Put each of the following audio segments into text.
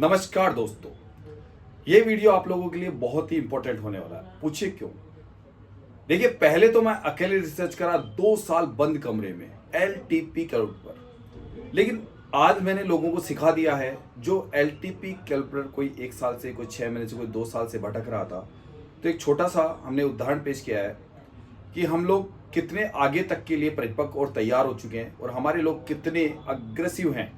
नमस्कार दोस्तों, ये वीडियो आप लोगों के लिए बहुत ही इंपॉर्टेंट होने वाला है। पूछिए क्यों? देखिए, पहले तो मैं अकेले रिसर्च करा 2 साल बंद कमरे में एलटीपी कैलकुलेटर पर, लेकिन आज मैंने लोगों को सिखा दिया है। जो एलटीपी कैलकुलेटर कोई 1 साल से, कोई 6 महीने से, कोई 2 साल से भटक रहा था, तो एक छोटा सा हमने उदाहरण पेश किया है कि हम लोग कितने आगे तक के लिए परिपक्व और तैयार हो चुके हैं और हमारे लोग कितने अग्रेसिव हैं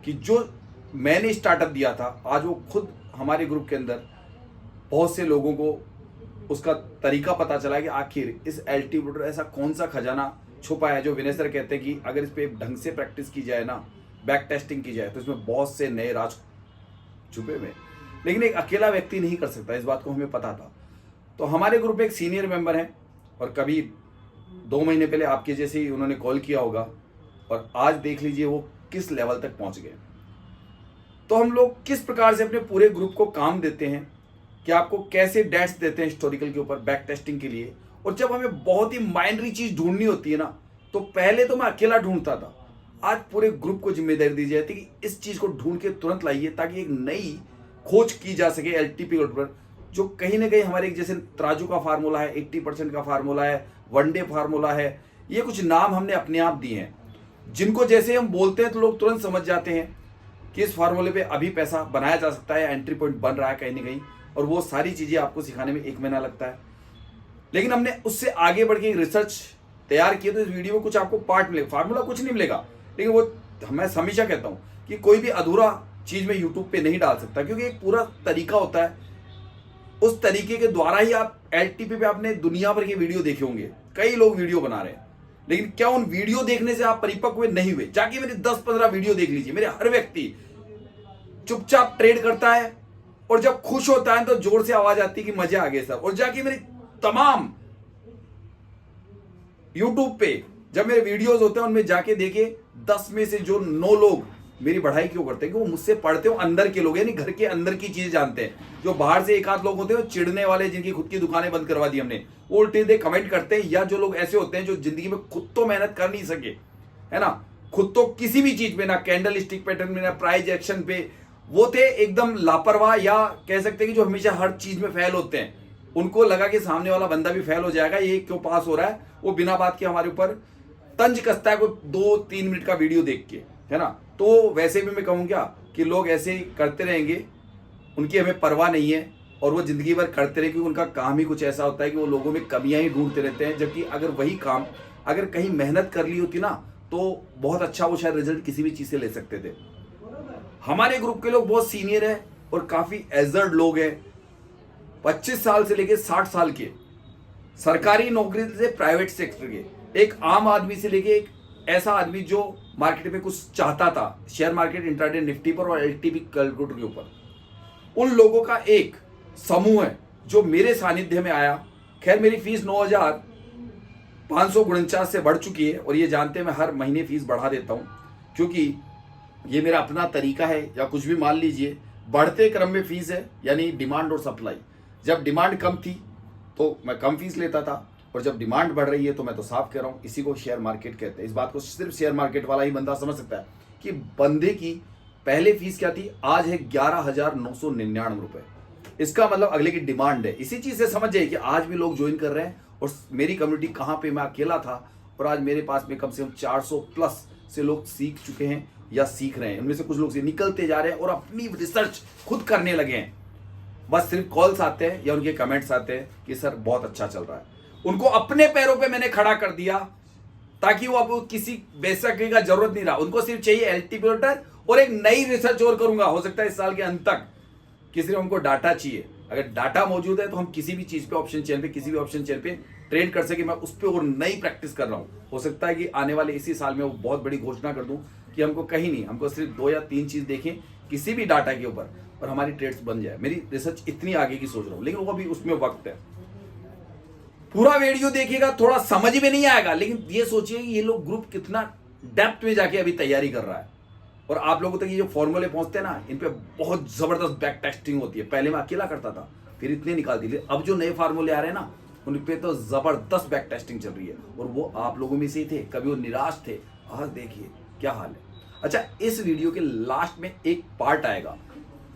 कि जो मैंने स्टार्टअप दिया था आज वो खुद हमारे ग्रुप के अंदर बहुत से लोगों को उसका तरीका पता चला कि आखिर इस एल्टीट्यूड ऐसा कौन सा खजाना छुपा है जो विनय सर कहते हैं कि अगर इस पे ढंग से प्रैक्टिस की जाए ना, बैक टेस्टिंग की जाए, तो इसमें बहुत से नए राज छुपे हुए। लेकिन एक अकेला व्यक्ति नहीं कर सकता, इस बात को हमें पता था। तो हमारे ग्रुप में एक सीनियर मेंबर हैं और कभी 2 महीने पहले आपके जैसे ही उन्होंने कॉल किया होगा और आज देख लीजिए वो किस लेवल तक पहुंच गए। तो हम लोग किस प्रकार से अपने पूरे ग्रुप को काम देते हैं कि आपको कैसे डेट्स देते हैं हिस्टोरिकल के ऊपर बैक टेस्टिंग के लिए। और जब हमें बहुत ही माइनरी चीज ढूंढनी होती है ना, तो पहले तो मैं अकेला ढूंढता था, आज पूरे ग्रुप को जिम्मेदारी दी जाती है कि इस चीज को ढूंढ के तुरंत लाइए ताकि एक नई खोज की जा सके एलटीपी पर, जो कहीं ना कहीं हमारे एक जैसे तराजू का फार्मूला है, 80% का फार्मूला है, वन डे फार्मूला है। ये कुछ नाम हमने अपने आप दिए हैं जिनको जैसे हम बोलते हैं तो लोग तुरंत समझ जाते हैं कि इस फार्मूले पे अभी पैसा बनाया जा सकता है, एंट्री पॉइंट बन रहा है कहीं ना कहीं। और वो सारी चीजें आपको सिखाने में 1 महीना लगता है। लेकिन हमने उससे आगे बढ़ के रिसर्च तैयार किया, तो इस वीडियो में कुछ आपको पार्ट मिलेगा, फार्मूला कुछ नहीं मिलेगा। लेकिन वो मैं हमेशा कहता हूं कि कोई भी अधूरा चीज में यूट्यूब पे नहीं डाल सकता, क्योंकि एक पूरा तरीका होता है। उस तरीके के द्वारा ही आप एलटीपी पे आपने दुनिया भर के वीडियो देखे होंगे, कई लोग वीडियो बना रहे हैं। लेकिन क्या उन वीडियो देखने से आप परिपक्व नहीं हुए? जाके मेरे 10-15 वीडियो देख लीजिए। मेरे हर व्यक्ति चुपचाप ट्रेड करता है और जब खुश होता है तो जोर से आवाज आती है कि मजे आ गए सब। और जाके मेरे तमाम यूट्यूब पे जब मेरे वीडियोस होते हैं उनमें जाके देखे 10 में से जो 9 लोग मेरी बढ़ाई क्यों करते हैं कि वो मुझसे पढ़ते हो अंदर के लोग, यानी घर के अंदर की चीजें जानते हैं। जो बाहर से एक आध लोग होते हैं चिढ़ने वाले, जिनकी खुद की दुकानें बंद करवा दी हमने, वो उल्टे दे कमेंट करते हैं। या जो लोग ऐसे होते हैं जो जिंदगी में खुद तो मेहनत कर नहीं सके, है ना, खुद तो किसी भी चीज में, ना कैंडल स्टिक पैटर्न में, ना प्राइज एक्शन पे, वो थे एकदम लापरवाह, या कह सकते हैं कि जो हमेशा हर चीज में फेल होते हैं। उनको लगा कि सामने वाला बंदा भी फेल हो जाएगा, ये क्यों पास हो रहा है। वो बिना बात के हमारे ऊपर तंज कसता है कोई 2-3 मिनट का वीडियो देख के, है ना। तो वैसे भी मैं कहूँ क्या कि लोग ऐसे ही करते रहेंगे, उनकी हमें परवाह नहीं है और वो जिंदगी भर करते रहे, क्योंकि उनका काम ही कुछ ऐसा होता है कि वो लोगों में कमियां ही ढूंढते रहते हैं। जबकि अगर वही काम अगर कहीं मेहनत कर ली होती ना, तो बहुत अच्छा वो शायद रिजल्ट किसी भी चीज से ले सकते थे। हमारे ग्रुप के लोग बहुत सीनियर है और काफी एजर्ड लोग हैं, 25 साल से लेके 60 साल के, सरकारी नौकरी से प्राइवेट सेक्टर के, एक आम आदमी से लेके एक ऐसा आदमी जो मार्केट में कुछ चाहता था, शेयर मार्केट, इंट्राडे, निफ्टी पर और एलटीपी कैलकुलेटर के ऊपर। उन लोगों का एक समूह है जो मेरे सानिध्य में आया। खैर, मेरी फीस 9,549 से बढ़ चुकी है और ये जानते हैं मैं हर महीने फीस बढ़ा देता हूं, क्योंकि ये मेरा अपना तरीका है। या कुछ भी मान लीजिए, बढ़ते क्रम में फीस है, यानी डिमांड और सप्लाई। जब डिमांड कम थी तो मैं कम फीस लेता था, और जब डिमांड बढ़ रही है तो मैं तो साफ कह रहा हूं, इसी को शेयर मार्केट कहते हैं। इस बात को सिर्फ शेयर मार्केट वाला ही बंदा समझ सकता है कि बंदे की पहले फीस क्या थी, आज है 11,999 रुपए। इसका मतलब अगले की डिमांड है। इसी चीज से समझ जाइए कि आज भी लोग ज्वाइन कर रहे हैं। और मेरी कम्युनिटी कहां पे, मैं अकेला था और आज मेरे पास में कम से कम 400 प्लस से लोग सीख चुके हैं या सीख रहे हैं। उनमें से कुछ लोग से निकलते जा रहे हैं और अपनी रिसर्च खुद करने लगे हैं। बस सिर्फ कॉल्स आते हैं या उनके कमेंट्स आते हैं कि सर बहुत अच्छा चल रहा है। उनको अपने पैरों पे मैंने खड़ा कर दिया ताकि वो अब किसी बेसकी का जरूरत नहीं रहा। उनको सिर्फ चाहिए एलटीपी और एक नई रिसर्च और करूंगा, हो सकता है इस साल के अंत तक, कि सिर्फ हमको डाटा चाहिए। अगर डाटा मौजूद है तो हम किसी भी चीज पे, ऑप्शन चेन पे, किसी भी ऑप्शन चेन पे ट्रेड कर सके। मैं उस पर और नई प्रैक्टिस कर रहा हूं। हो सकता है कि आने वाले इसी साल में वो बहुत बड़ी घोषणा कर दूं कि हमको कहीं नहीं, हमको सिर्फ 2 या 3 चीज देखें किसी भी डाटा के ऊपर और हमारी ट्रेड्स बन जाए। मेरी रिसर्च इतनी आगे की सोच रहा हूं, लेकिन वो भी उसमें वक्त है। पूरा वीडियो देखिएगा, थोड़ा समझ में नहीं आएगा, लेकिन ये सोचिए कि ये लोग ग्रुप कितना डेप्थ में जाके अभी तैयारी कर रहा है। और आप लोगों तक ये जो फॉर्मूले पहुंचते हैं ना, इन पे बहुत जबरदस्त बैक टेस्टिंग होती है। पहले मैं अकेला करता था, फिर इतने निकाल दिए। अब जो नए फार्मूले आ रहे हैं ना, उन पे तो जबरदस्त बैक टेस्टिंग चल रही है। और वो आप लोगों में से ही थे, कभी वो निराश थे, आज देखिए क्या हाल है। अच्छा, इस वीडियो के लास्ट में एक पार्ट आएगा,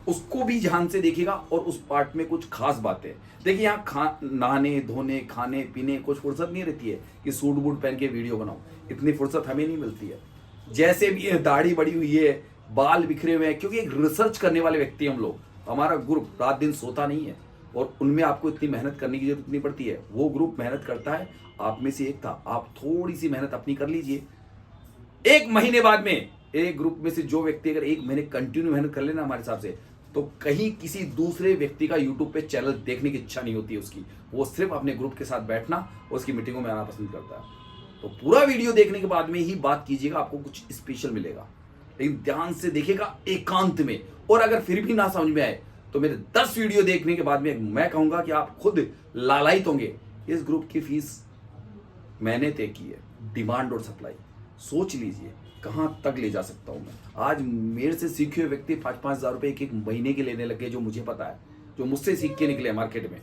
उसको भी ध्यान से देखेगा और उस पार्ट में कुछ खास बातें। देखिए यहाँ नहाने धोने खाने पीने कुछ फुर्सत नहीं रहती है कि सूट बूट पहन के वीडियो बनाओ, इतनी फुर्सत हमें नहीं मिलती है। जैसे भी ये दाढ़ी बड़ी हुई है, बाल बिखरे हुए हैं, क्योंकि एक रिसर्च करने वाले व्यक्ति हम लोग, हमारा ग्रुप रात दिन सोता नहीं है और उनमें आपको इतनी मेहनत करने की जरूरत नहीं पड़ती है। वो ग्रुप मेहनत करता है, आप में से एक था, आप थोड़ी सी मेहनत अपनी कर लीजिए। एक महीने बाद में एक ग्रुप में से जो व्यक्ति अगर एक महीने कंटिन्यू मेहनत कर लेना हमारे हिसाब से, तो कहीं किसी दूसरे व्यक्ति का यूट्यूब पे चैनल देखने की इच्छा नहीं होती है उसकी। वो सिर्फ अपने ग्रुप के साथ बैठना और उसकी मीटिंगों में आना पसंद करता है। तो पूरा वीडियो देखने के बाद में ही बात कीजिएगा, आपको कुछ स्पेशल मिलेगा, लेकिन ध्यान से देखिएगा एकांत में। और अगर फिर भी ना समझ में आए तो मेरे 10 वीडियो देखने के बाद में मैं कहूंगा कि आप खुद लालायित होंगे। इस ग्रुप की फीस मैंने तय की है, डिमांड और सप्लाई। सोच लीजिए कहां तक ले जा सकता हूं मैं। आज मेरे से सीखे हुए व्यक्ति 5-5 हज़ार रुपए एक महीने के लेने लगे, जो मुझे पता है, जो मुझसे सीख के निकले मार्केट में,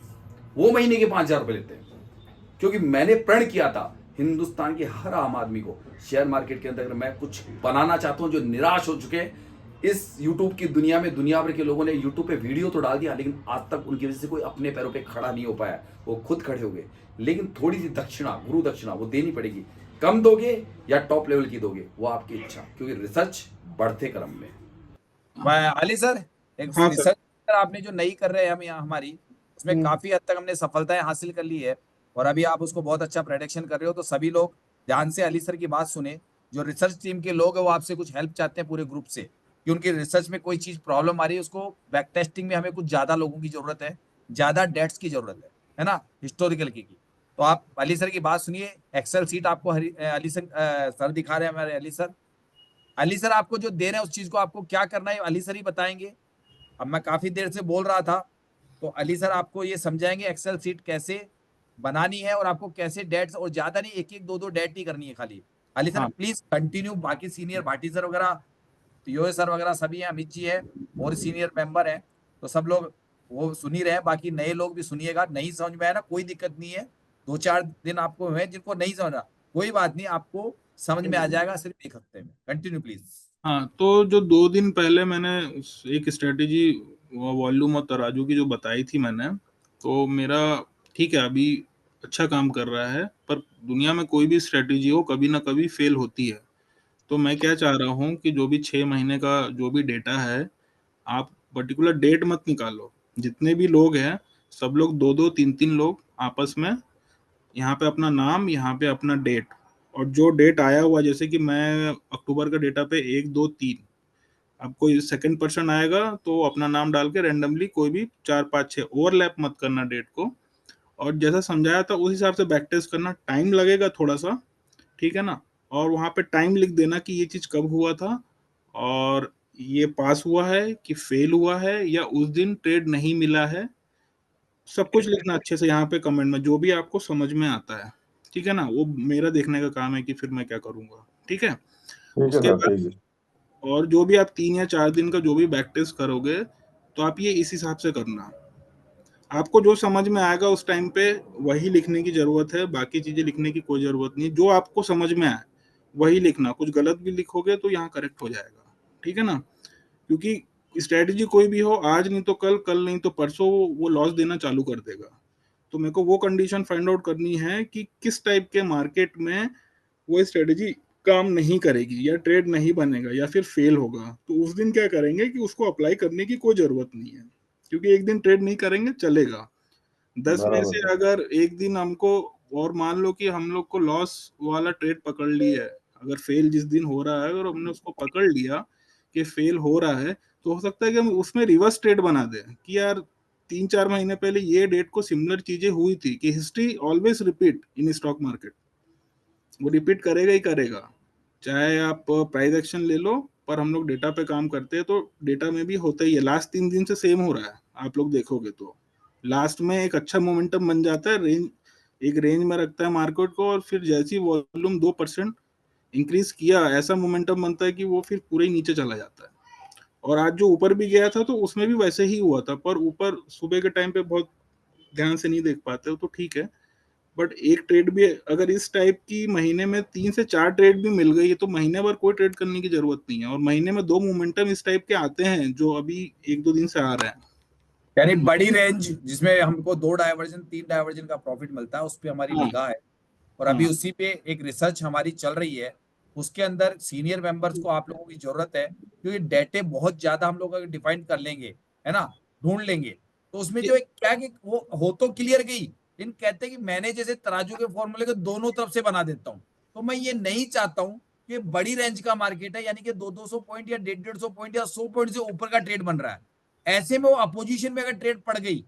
वो महीने के 5 हज़ार रुपए लेते हैं। क्योंकि मैंने प्रण किया था हिंदुस्तान के हर आम आदमी को शेयर मार्केट के अंदर अगर मैं कुछ बनाना चाहता हूं, जो निराश हो चुके हैं इस यूट्यूब की दुनिया में। दुनिया भर के लोगों ने यूट्यूब पे वीडियो तो डाल दिया, लेकिन आज तक उनकी वजह से कोई अपने पैरों पे खड़ा नहीं हो पाया। वो खुद खड़े हो गए, लेकिन थोड़ी सी दक्षिणा, गुरु दक्षिणा वो देनी पड़ेगी। कम दोगे या टॉप लेवल की दोगे, वो आपकी इच्छा, क्योंकि रिसर्च बढ़ते क्रम में। मैं अली सर, एक हाँ सर। रिसर्च आपने जो नई कर रहे हैं हम यहाँ हमारी, उसमें काफी हद तक हमने सफलताएं हासिल कर ली है और अभी आप उसको बहुत अच्छा प्रेडिक्शन कर रहे हो। तो सभी लोग ध्यान से अली सर की बात सुने। जो रिसर्च टीम के लोग हैं वो आपसे कुछ हेल्प चाहते हैं पूरे ग्रुप से कि उनकी रिसर्च में कोई चीज प्रॉब्लम आ रही है, उसको बैक टेस्टिंग में हमें कुछ ज्यादा लोगों की जरूरत है, ज्यादा डेट्स की जरूरत है ना, हिस्टोरिकल की। तो आप अली सर की बात सुनिए। एक्सेल सीट आपको अली सर दिखा रहे हैं, हमारे अली सर। अली सर आपको जो दे रहे हैं उस चीज को आपको क्या करना है अली सर ही बताएंगे। अब मैं काफी देर से बोल रहा था, तो अली सर आपको ये समझाएंगे एक्सेल सीट कैसे बनानी है और आपको कैसे डेट्स, और ज्यादा नहीं, एक एक दो दो डेट ही करनी है खाली। अली सर हाँ प्लीज कंटिन्यू। बाकी सीनियर भाटी सर वगैरह, यो सर वगैरह सभी हैं, अमित जी है और सीनियर मेंबर हैं, तो सब लोग वो सुन ही रहे हैं। बाकी नए लोग भी सुनिएगा। नहीं समझ में आया ना, कोई दिक्कत नहीं है। 2-4 दिन आपको हुए जिनको नहीं समझा, कोई बात नहीं, आपको समझ में आ जाएगा सिर्फ 1 हफ्ते में। Continue please. हाँ, तो जो 2 दिन पहले मैंने एक स्ट्रेटेजी वॉल्यूम और तराजू की जो बताई थी मैंने, तो मेरा ठीक है अभी अच्छा काम कर रहा है, पर दुनिया में कोई भी स्ट्रेटेजी हो कभी ना कभी फेल होती है। तो मैं क्या चाह रहा हूँ कि जो भी 6 महीने का जो भी डेटा है, आप पर्टिकुलर डेट मत निकालो। जितने भी लोग हैं सब लोग 2-2 3-3 लोग आपस में यहाँ पे अपना नाम, यहाँ पे अपना डेट, और जो डेट आया हुआ, जैसे कि मैं अक्टूबर का डेटा पे 1-2-3, अब कोई सेकंड पर्सन आएगा तो अपना नाम डाल के रैंडमली कोई भी 4-5-6, ओवरलैप मत करना डेट को। और जैसा समझाया था उस हिसाब से बैक टेस्ट करना। टाइम लगेगा थोड़ा सा, ठीक है ना, और वहाँ पे टाइम लिख देना कि ये चीज़ कब हुआ था और ये पास हुआ है कि फेल हुआ है या उस दिन ट्रेड नहीं मिला है। सब कुछ लिखना अच्छे से यहाँ पे कमेंट में, जो भी आपको समझ में आता है, ठीक है ना। वो मेरा देखने का काम है कि फिर मैं क्या करूँगा, ठीक है। ठीक है उसके सर, बाद ठीक है। और जो भी आप 3 या 4 दिन का जो भी बैक टेस्ट करोगे, तो आप ये इस हिसाब से करना। आपको जो समझ में आएगा उस टाइम पे वही लिखने की ज़रूरत है, बाकी चीज़ें लिखने की कोई ज़रूरत नहीं। जो आपको समझ में आए वही लिखना। कुछ गलत भी लिखोगे तो यहाँ करेक्ट हो जाएगा, ठीक है ना। क्योंकि स्ट्रैटेजी कोई भी हो, आज नहीं तो कल, कल नहीं तो परसों वो लॉस देना चालू कर देगा। तो मेरे को वो कंडीशन फाइंड आउट करनी है कि किस टाइप के मार्केट में वो स्ट्रेटेजी काम नहीं करेगी या ट्रेड नहीं बनेगा या फिर फेल होगा। तो उस दिन क्या करेंगे कि उसको अप्लाई करने की कोई ज़रूरत नहीं है, क्योंकि एक दिन ट्रेड नहीं करेंगे चलेगा। 10 में बराबर से सर। अगर एक दिन हमको, और मान लो कि हम लोग को लॉस वाला ट्रेड पकड़ ली है, अगर फेल जिस दिन हो रहा है और हमने उसको पकड़ लिया कि फेल हो रहा है, तो हो सकता है कि हम उसमें रिवर्स ट्रेड बना दें कि यार 3-4 महीने पहले ये डेट को सिमिलर चीजें हुई थी, कि history always repeat in stock market. वो रिपीट करेगा ही करेगा, चाहे आप प्राइस एक्शन ले लो। पर हम लोग डेटा पे काम करते हैं, तो डेटा में भी होता ही है। लास्ट 3 दिन से सेम हो रहा है, आप लोग देखोगे तो लास्ट में एक अच्छा मोमेंटम बन जाता है, रेंज एक रेंज में रखता है मार्केट को, और फिर जैसे ही वॉल्यूम 2% इंक्रीज किया, ऐसा मोमेंटम बनता है कि वो फिर पूरे ही नीचे चला जाता है। और आज जो ऊपर भी गया था तो उसमें भी वैसे ही हुआ था, पर ऊपर सुबह के टाइम पे बहुत ध्यान से नहीं देख पाते हो, तो ठीक है। बट एक ट्रेड भी अगर इस टाइप की महीने में 3 से 4 ट्रेड भी मिल गई है तो महीने भर कोई ट्रेड करने की जरूरत नहीं है, और महीने में 2 मोमेंटम इस टाइप के आते हैं जो अभी 1-2 दिन से आ रहे हैं। यानी बड़ी रेंज जिसमें हमको 2 डायवर्जन 3 डायवर्जन का प्रॉफिट मिलता है, उस पे हमारी हाँ निगाह है। और अभी हाँ उसी पे एक रिसर्च हमारी चल रही है, उसके अंदर सीनियर मेंबर्स को आप लोगों की जरूरत है, क्योंकि डेटे बहुत ज्यादा हम लोग अगर डिफाइन कर लेंगे, है ना, ढूंढ लेंगे, तो उसमें जो एक क्या कि वो हो तो क्लियर गई, लेकिन कहते हैं कि मैंने जैसे तराजू के फॉर्मूले को दोनों तरफ से बना देता हूं, तो मैं ये नहीं चाहता हूं कि बड़ी रेंज का मार्केट है, यानी कि 200 पॉइंट या 150 पॉइंट या 100 पॉइंट से ऊपर का ट्रेड बन रहा है, ऐसे में वो अपोजिशन में अगर ट्रेड पड़ गई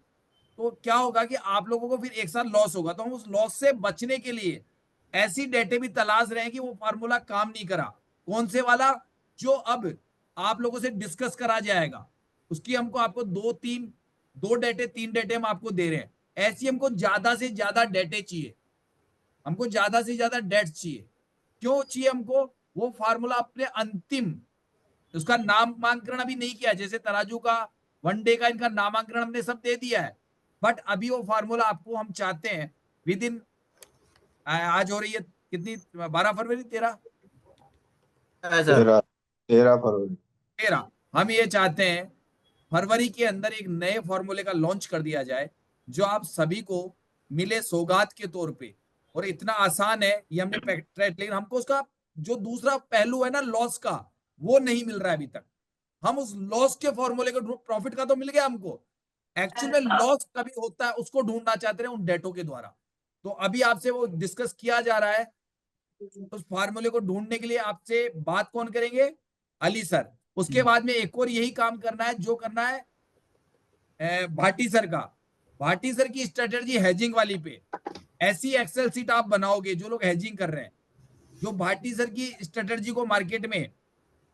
तो क्या होगा कि आप लोगों को फिर एक साथ लॉस होगा। तो हम उस लॉस से बचने के लिए ऐसी डेटे भी तलाश रहे हैं कि वो फार्मूला काम नहीं करा, कौन से वाला, जो अब आप लोगों से डिस्कस करा जाएगा, उसकी हमको आपको 2 डेटे 3 डेटे हम आपको दे रहे हैं। ऐसी हमको ज्यादा से ज्यादा डेटे चाहिए, हमको ज्यादा से ज्यादा डेट्स चाहिए। क्यों चाहिए हमको? वो फार्मूला अपने अंतिम, उसका नामांकन अभी नहीं किया, जैसे तराजू का वनडे का इनका नामांकन हमने सब दे दिया है, बट अभी वो फार्मूला आपको हम चाहते हैं विद इन, आज हो रही है कितनी, 12 फरवरी, 13, है सर। 13 फरवरी। 13, हम ये चाहते हैं फरवरी के अंदर एक नए फॉर्मूले का लॉन्च कर दिया जाए, जो आप सभी को मिले सौगात के तौर पे। और इतना आसान है ये हमने लेकिन हमको उसका जो दूसरा पहलू है ना लॉस का, वो नहीं मिल रहा है अभी तक। हम उस लॉस के फॉर्मूले को, प्रॉफिट का तो मिल गया हमको, एक्चुअल में लॉस कभी होता है उसको ढूंढना चाहते हैं उन डेटों के द्वारा। तो अभी आपसे वो डिस्कस किया जा रहा है, उस फार्मूले को ढूंढने के लिए आपसे बात कौन करेंगे? अली सर। उसके बाद में एक और यही काम करना है जो करना है भाटी सर का। भाटी सर की स्ट्रेटेजी हेजिंग वाली पे, ऐसी एक्सेल सीट आप बनाओगे जो लोग हेजिंग कर रहे हैं, जो भाटी सर की स्ट्रेटेजी को मार्केट में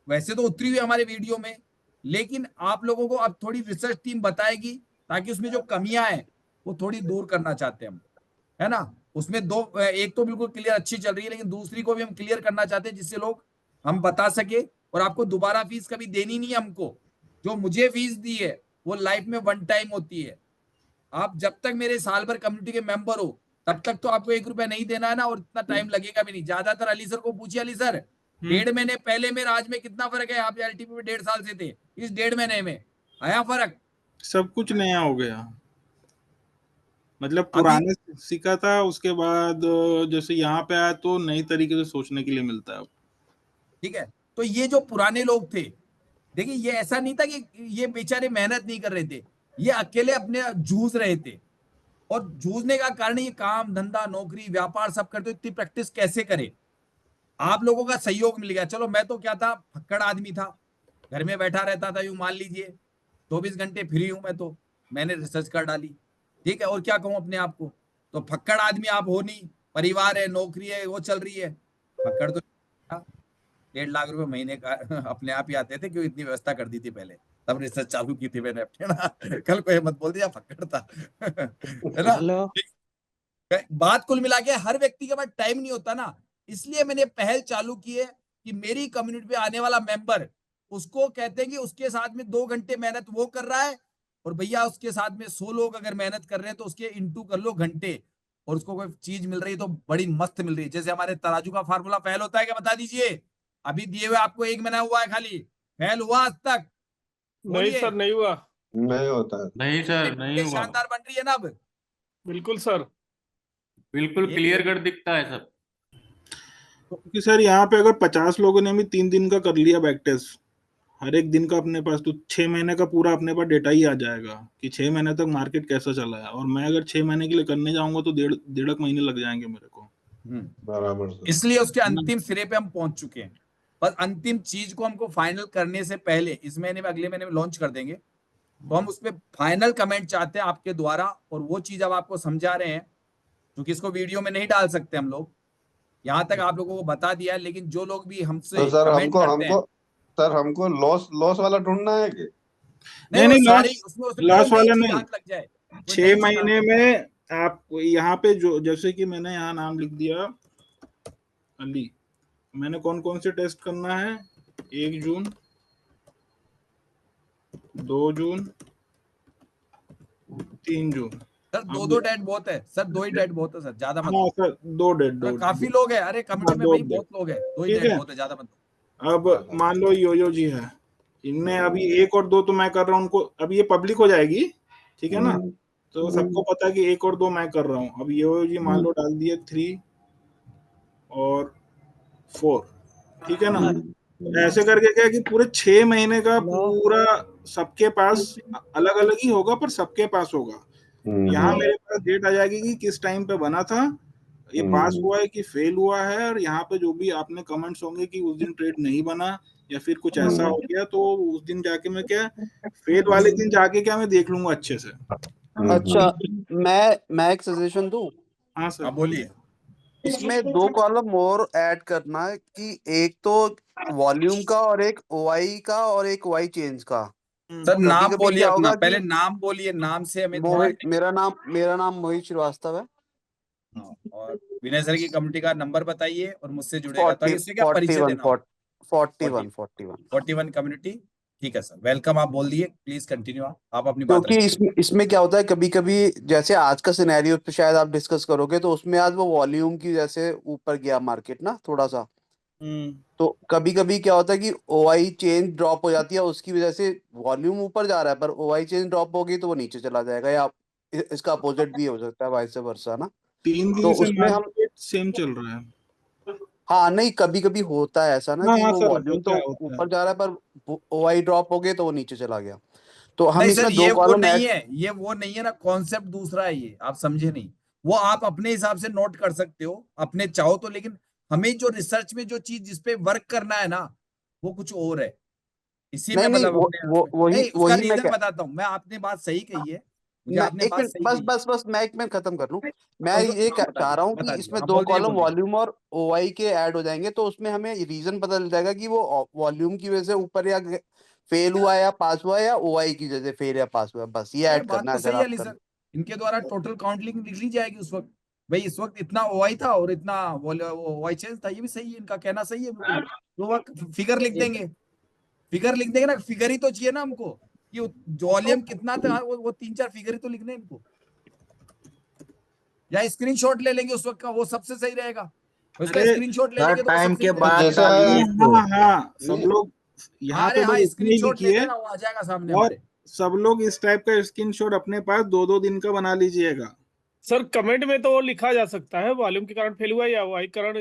वैसे तो उतरी हुई हमारे वीडियो में, लेकिन आप लोगों को अब थोड़ी रिसर्च टीम बताएगी, ताकि उसमें जो कमियां हैं वो थोड़ी दूर करना चाहते हैं हम, है ना। उसमें दो, एक तो बिल्कुल क्लियर अच्छी चल रही है, लेकिन दूसरी को भी हम क्लियर करना चाहते हैं, जिससे लोग हम बता सके। और आपको दोबारा फीस कभी देनी नहीं है हमको, जो मुझे फीस दी है वो लाइफ में वन टाइम होती है। आप जब तक मेरे साल भर कम्युनिटी के मेंबर हो तब तक तो आपको 1 रुपया नहीं देना है ना, और इतना टाइम लगेगा भी नहीं। ज्यादातर अली सर को पूछिए, अली सर 1.5 महीने पहले में आज में कितना फर्क है? आप एलटीपी में 1.5 साल से थे, इस 1.5 महीने में आया फर्क? सब कुछ नया हो गया। मतलब अभी पुराने सीखा था, उसके बाद जैसे यहाँ पे आया तो नई तरीके से सोचने के लिए मिलता है अब। ठीक है, तो ये जो पुराने लोग थे, देखिए ये ऐसा नहीं था कि ये बेचारे मेहनत नहीं कर रहे थे, ये अकेले अपने जूझ रहे थे। और जूझने का कारण ये काम धंधा नौकरी व्यापार सब करते, इतनी प्रैक्टिस कैसे करे? आप लोगों का सहयोग मिल गया। चलो मैं तो क्या था, फक्कड़ आदमी था, घर में बैठा रहता था, यूं मान लीजिए 24 घंटे फ्री हूं मैं, तो मैंने रिसर्च कर डाली। ठीक है, और क्या कहूं अपने आप को, तो फक्कड़ आदमी आप हो नहीं, परिवार है नौकरी है वो चल रही है, फक्कड़ तो 1.5 लाख रुपए महीने का अपने आप ही आते थे, क्यों इतनी व्यवस्था कर दी थी पहले, तब रिसर्च चालू की थी मैंने अपने ना। कल को ये मत बोल दिया फक्कड़ था। है ना। हेलो। बात कुल मिला के हर व्यक्ति के पास टाइम नहीं होता ना, इसलिए मैंने पहल चालू की है कि मेरी कम्युनिटी पे आने वाला मेंबर, उसको कहते हैं कि उसके साथ में 2 घंटे मेहनत वो कर रहा है, और भैया उसके साथ में 100 लोग अगर मेहनत कर रहे हैं तो उसके इंटू कर लो घंटे, और उसको कोई चीज मिल रही है तो बड़ी मस्त मिल रही है। जैसे हमारे तराजू का फार्मूला फेल होता है क्या? बता दीजिए। अभी दिए हुए आपको 1 महीना हुआ है खाली, फेल हुआ आज तक? नहीं बोलिए। सर, नहीं हुआ। नहीं होता है। नहीं सर, नहीं हुआ। शानदार बन रही है ना अब? बिल्कुल सर। बिल्कुल ये क्लियर कट दिखता है सर। क्योंकि सर यहाँ पे अगर 50 लोगों ने भी 3 दिन का कर लिया बैक टेस्ट हर एक दिन का अपने पास, तो 6 महीने का पूरा अपने पास डेटा ही आ जाएगा कि 6 महीने तक मार्केट कैसा चला है। और मैं अगर 6 महीने के लिए करने जाऊंगा तो 1.5 महीने लग जाएंगे मेरे को। बराबर से। इसलिए उसके अंतिम सिरे पे हम पहुंच चुके हैं। बस अंतिम चीज को हमको फाइनल करने से पहले, इस महीने में अगले महीने में लॉन्च कर देंगे, तो हम उसमें फाइनल कमेंट चाहते हैं आपके द्वारा। और वो चीज अब आपको समझा रहे हैं, क्योंकि इसको वीडियो में नहीं डाल सकते हम लोग, यहां तक आप लोगों को बता दिया है, लेकिन जो लोग भी हमसे तो सर कमेंट करते हैं, हमको लॉस लॉस वाला ढूंढना है कि? नहीं नहीं वो नहीं, सारी उसमें उसमें कोई लॉस नई वाला चीज नहीं। हाथ लग जाए, कोई 6 नई चीज हाथ महीने लग जाए। में आप यहाँ पे जो, जैसे कि मैंने यहाँ नाम लिख दिया अली, मैंने कौन कौन से टेस्ट करना है, 1 जून, 2 जून, 3 जून। सर दो डेट बहुत है सर, 2 ही डेट बहुत है सर, ज्यादा मत। हाँ सर, 2 डेट, अरे 2 काफी लोग हैं, अरे कमेटी हाँ, में 2 भाई डेट, बहुत लोग हैं, 2 ही ठीक डेट है। बहुत है, ज्यादा मत। अब मान लो योयो जी है, इनमें अभी 1 और 2 तो मैं कर रहा हूँ, उनको अभी ये पब्लिक हो जाएगी, ठीक है ना? तो सबको पता है कि 1 और 2 मैं कर रहा हूँ। अब योयो जी मान लो डाल दिए 3 और 4, ठीक है ना? तो ऐसे करके क्या है कि पूरे 6 महीने का पूरा सबके पास अलग अलग ही होगा, पर सबके पास होगा। यहाँ मेरे पास डेट आ जाएगी कि किस टाइम पे बना था, ये पास हुआ है कि फेल हुआ है, और यहाँ पे जो भी आपने कमेंट्स होंगे कि उस दिन ट्रेड नहीं बना या फिर कुछ ऐसा हो गया, तो उस दिन जाके मैं क्या, फेल वाले दिन जाके क्या मैं देख लूंगा अच्छे से। अच्छा, मैं एक सजेशन दूं। हाँ सर। हाँ बोलिए। इसमें 2 कॉलम और ऐड करना है कि एक तो वॉल्यूम का और एक ओआई का और एक ओआई चेंज का। सर कभी नाम कभी बोलिए क्या अपना, होगा पहले कि नाम बोलिए, नाम से हमें थोड़ा। मेरा नाम मोहित श्रीवास्तव है। हाँ, और विनय सर की कमेटी का नंबर बताइए और मुझसे जुड़ेगा, तो 40 इससे क्या परिचय 41 देना हो। 41 41 कम्युनिटी, ठीक है सर, वेलकम आप बोल दिए, प्लीज कंटिन्यू, आप अपनी बात क्योंकि रखिए। इसमें क्या होता है, कभी कभी जैसे आज का सिनेरियो पे शायद आप डिस्कस करोगे, तो उसमें आज वो वॉल्यूम की जैसे ऊपर गया मार्केट ना थोड़ा सा, तो कभी कभी क्या होता है कि ओआई चेन ड्रॉप हो जाती है, उसकी वजह से वॉल्यूम ऊपर जा रहा है पर ओआई चेन ड्रॉप होगी तो वो नीचे चला जाएगा, या इसका अपोजिट भी हो सकता है, वाइस वर्सा ना। 3 तो दिन से उसमें हम, मार्केट सेम चल रहा है। हाँ नहीं, कभी कभी होता है ऐसा ना हाँ कि हाँ वो सर, वॉल्यूम होता तो है, होता है। ऊपर जा रहा है पर ओआई ड्रॉप हो गए तो वो नीचे चला गया, तो हम नहीं सर, इसमें ये 2 वो कॉलम नहीं ऐड। है, ये वो नहीं है ना, कॉन्सेप्ट दूसरा है, ये आप समझे नहीं। वो आप अपने हिसाब से नोट कर सकते हो अपने चाहो तो, लेकिन हमें जो रिसर्च में जो चीज जिसपे वर्क करना है ना, वो कुछ और है। इसी में नहीं नहीं, मतलब वो अपने वो वही नहीं, उसका वही मैं रीजन बताता हूँ मैं, आपने बात सही कही है, मुझे मैं आपने एक बात मिनट, सही बस कही बस बस मैं एक मिनट खत्म कर लूं। है। मैं ये चाह बताइए रहा हूँ कि बताइए, इसमें हाँ 2 बोल कॉलम दीजिए। वॉल्यूम और ओआई के ऐड हो जाएंगे, तो उसमें हमें रीजन पता चल जाएगा कि वो वॉल्यूम की वजह से ऊपर या फेल हुआ या पास हुआ, या ओआई की वजह से फेल या पास हुआ, बस ये अरे ऐड बात करना तो है अगर सही है आप अली कर। सर, इनके द्वारा टोटल काउंटलिंग लिख ली जाएगी उस वक्त। भाई इस वक्त इतना ओआई था और इतना ओआई चेंज था, ये भी सही है, इनका कहना सही है बिल्कुल। तो वह फिगर लिख देंगे, फिगर लिख देंगे ना, फिगर ही तो चाहिए ना हमको कि वॉल्यूम कितना था, वो 3-4 फिगर ही तो लिखने हैं इनको, या स्क्रीनशॉट ले लेंगे उस वक्त का, वो सबसे सही रहेगा। उसका अरे स्क्रीनशॉट ले सर लेंगे तो वो टाइम सबसे के सही तो रहेगा। बाद जैसा डालिए इसको। हाँ हाँ, सब लोग यहाँ अरे पे हाँ, बस इतना ही स्क्रीनशॉट ले लिखिए, लेना, वो आ जाएगा सामने और हमारे। सब लोग इस टाइप का स्क्रीनशॉट अपने पास 2-2 दिन का बना लीजिएगा। सर कमेंट में तो वो लिखा जा सकता है वॉल्यूम के कारण फेल हुआ या वाई कारण,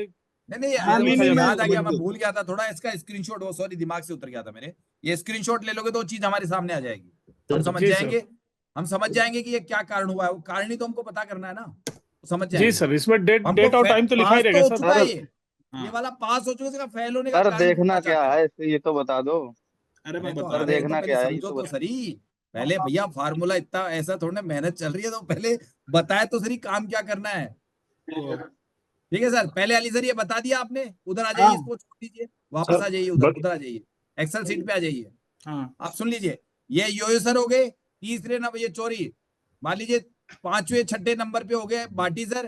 नहीं नहीं, हाँ, वो नहीं लिखा मुझे नहीं, जा मैं याद आ सकता गया, समझ मैं गया। भूल गया था थोड़ा, इसका स्क्रीनशॉट, वो सॉरी दिमाग से उतर गया था मेरे। ये स्क्रीनशॉट ले लोगे तो वो चीज हमारे सामने आ जाएगी, हम है। समझ जी सर। जाएंगे। हम समझ जाएंगे कि ये क्या कारण हुआ है, वो कारण ही तो हमको पता करना है ना, तो समझ जी जाएंगे। सर, इसमें डेट हमको डेट और टाइम तो लिखा ही पास रहेगा तो हो सर। चुका है सर ये हाँ, वाला पास हो चुका है, इसका फेल होने का सर कारण देखना ढूंढना क्या चाहते हैं। है इसे, ये तो बता दो। अरे अरे मैं तो बता सर अरे रहा तो देखना पहले क्या है ये समझो तो तो बता। सही, पहले भैया फार्मूला इतना ऐसा थोड़ा ना, मेहनत चल रही है तो पहले बताए तो सही काम क्या करना है। हूँ। ठीक है सर, पहले अली सर ये बता दिया आपने, उधर आ जाइए, हाँ इसको छोड़ दीजिए, वापस सर आ जाइए, उधर उधर आ जाइए, एक्सेल सीट पे आ जाइए। हाँ, आप सुन लीजिए, ये योयो सर हो गए तीसरे नंबर, ये चोरी मान लीजिए 5वें 6ठे नंबर पे हो गए भाटी सर,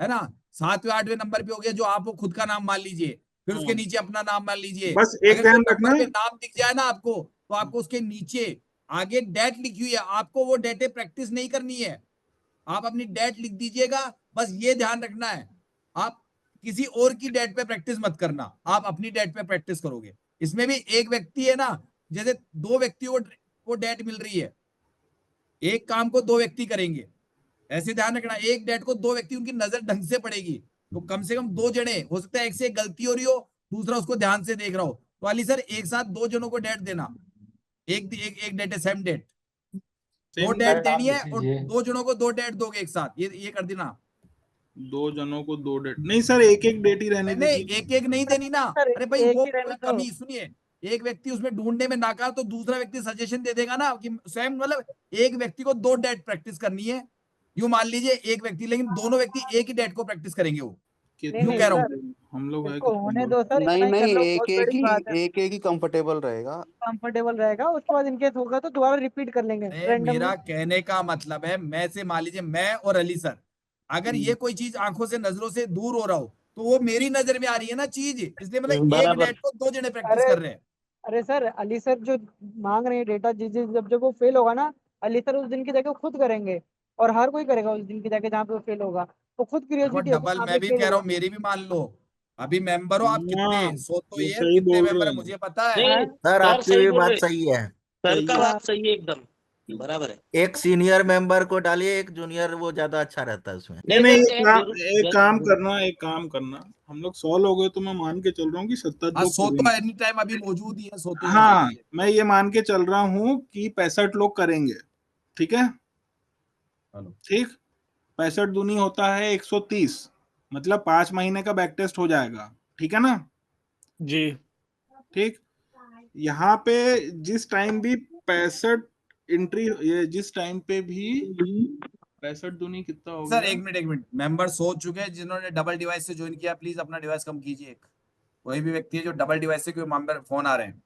है ना। 7वें 8वें नंबर पे हो गया जो आप वो खुद का नाम मान लीजिए, फिर उसके हाँ, नीचे अपना नाम मान लीजिए। बस एक अगर कोई ध्यान रखना नंबर पे है। नाम दिख जाए ना आपको, तो आपको उसके नीचे आगे डेट लिखी हुई है, आपको वो डेटे प्रैक्टिस नहीं करनी है, आप अपनी डेट लिख दीजिएगा। बस ये ध्यान रखना है, आप किसी और की डेट पे प्रैक्टिस मत करना, आप अपनी डेट पे प्रैक्टिस करोगे। इसमें भी एक व्यक्ति है ना, जैसे 2 व्यक्तियों को डेट मिल रही है, एक काम को 2 व्यक्ति करेंगे, ऐसे ध्यान रखना, एक डेट को 2 व्यक्ति, उनकी नजर ढंग से पड़ेगी, तो कम से कम 2 जने हो सकता है, एक से एक गलती हो रही हो, दूसरा उसको ध्यान से देख रहा हो, तो अली सर एक साथ 2 जनों को डेट देना, एक डेट है, same date, 2 same date date देनी है और 2 जनों को 2 डेट दोगे एक साथ, ये कर देना। 2 जनों को 2 डेट नहीं सर, एक एक डेट ही रहने नहीं नहीं, दीजिए। एक एक नहीं देनी ना। सर अरे भाई एक वो ही रहना कोई दो। कमी, सुनिए, एक व्यक्ति उसमें ढूंढने में नाकाम, तो दूसरा व्यक्ति सजेशन दे देगा ना कि स्वयं, मतलब एक व्यक्ति को 2 डेट प्रैक्टिस करनी है, यूं मान लीजिए एक व्यक्ति, लेकिन दोनों व्यक्ति एक ही डेट को प्रैक्टिस करेंगे, वो नहीं कितने यूं नहीं कह रहा लोग हूं। सर, हम लोग है, इसको कितने होने लोग? दो सर, इतना नहीं ही कर नहीं, लो, बहुत बड़ी बात है। एक ही कंफर्टेबल रहेगा। कंफर्टेबल रहेगा, उसके बाद इनकेस होगा तो दोबारा रिपीट कर लेंगे अरे रैंडमली। मेरा कहने का मतलब है, मैं से मान लीजिए मैं और अली सर, अगर ये कोई चीज आंखों से नजरों से दूर हो रहा हो, तो वो मेरी नजर में आ रही है ना चीज, इसलिए मतलब एक बराबर। डेट को 2 जने प्रैक्टिस अरे कर रहे हैं। अरे सर, अली सर जो मांग रहे हैं डेटा, जिस जिस जब जब वो फेल होगा ना, अली सर उस दिन की जगह खुद करेंगे, और हर कोई करेगा उस दिन की जाके जहाँ पे वो फेल होगा। तो खुद वो क्यूरियोसिटी होगी डबल कहाँ मैं पे भी फेल कह रहा हुआ। हूँ, मेरी भी मान लो। अभी मेंबर हो आप कितने, हाँ, सो तो वो ये सही कितने बोल मेंबर रहे है हैं। मुझे पता है। नहीं सर सर आपकी सही भी बोल बात रहे, सही है। सर का हाँ। बात सही है एकदम, बराबर है। एक सीनियर मेंबर को डालिए, एक जूनियर, वो ज्यादा अच्छा रहता है उसमें। नहीं नहीं नहीं, सर एक काम करना, हम लोग 100 लोग हैं तो मैं मान के चल रहा हूँ कि 70 हाँ, लोग सो तो करेंगे। एनी टाइम अभी मौजूद ही है, सो तो हाँ, मैं ये मान के चल रहा हूँ कि 65 लोग करेंगे। ठीक है, चलो ठीक। 65 दूनी होता है 130, मतलब 5 महीने का बैक टेस्ट हो जाएगा। ठीक है ना? जी। ठीक। यहाँ पे जिस टाइम भी 65 एंट्री, ये जिस टाइम पे भी 65 दूनी कितना हो सर, गया? एक मिनट मेंबर सो चुके हैं जिन्होंने डबल डिवाइस से ज्वाइन किया, प्लीज अपना डिवाइस कम कीजिए। एक कोई भी व्यक्ति है जो डबल डिवाइस से, कोई मेंबर फोन आ रहे हैं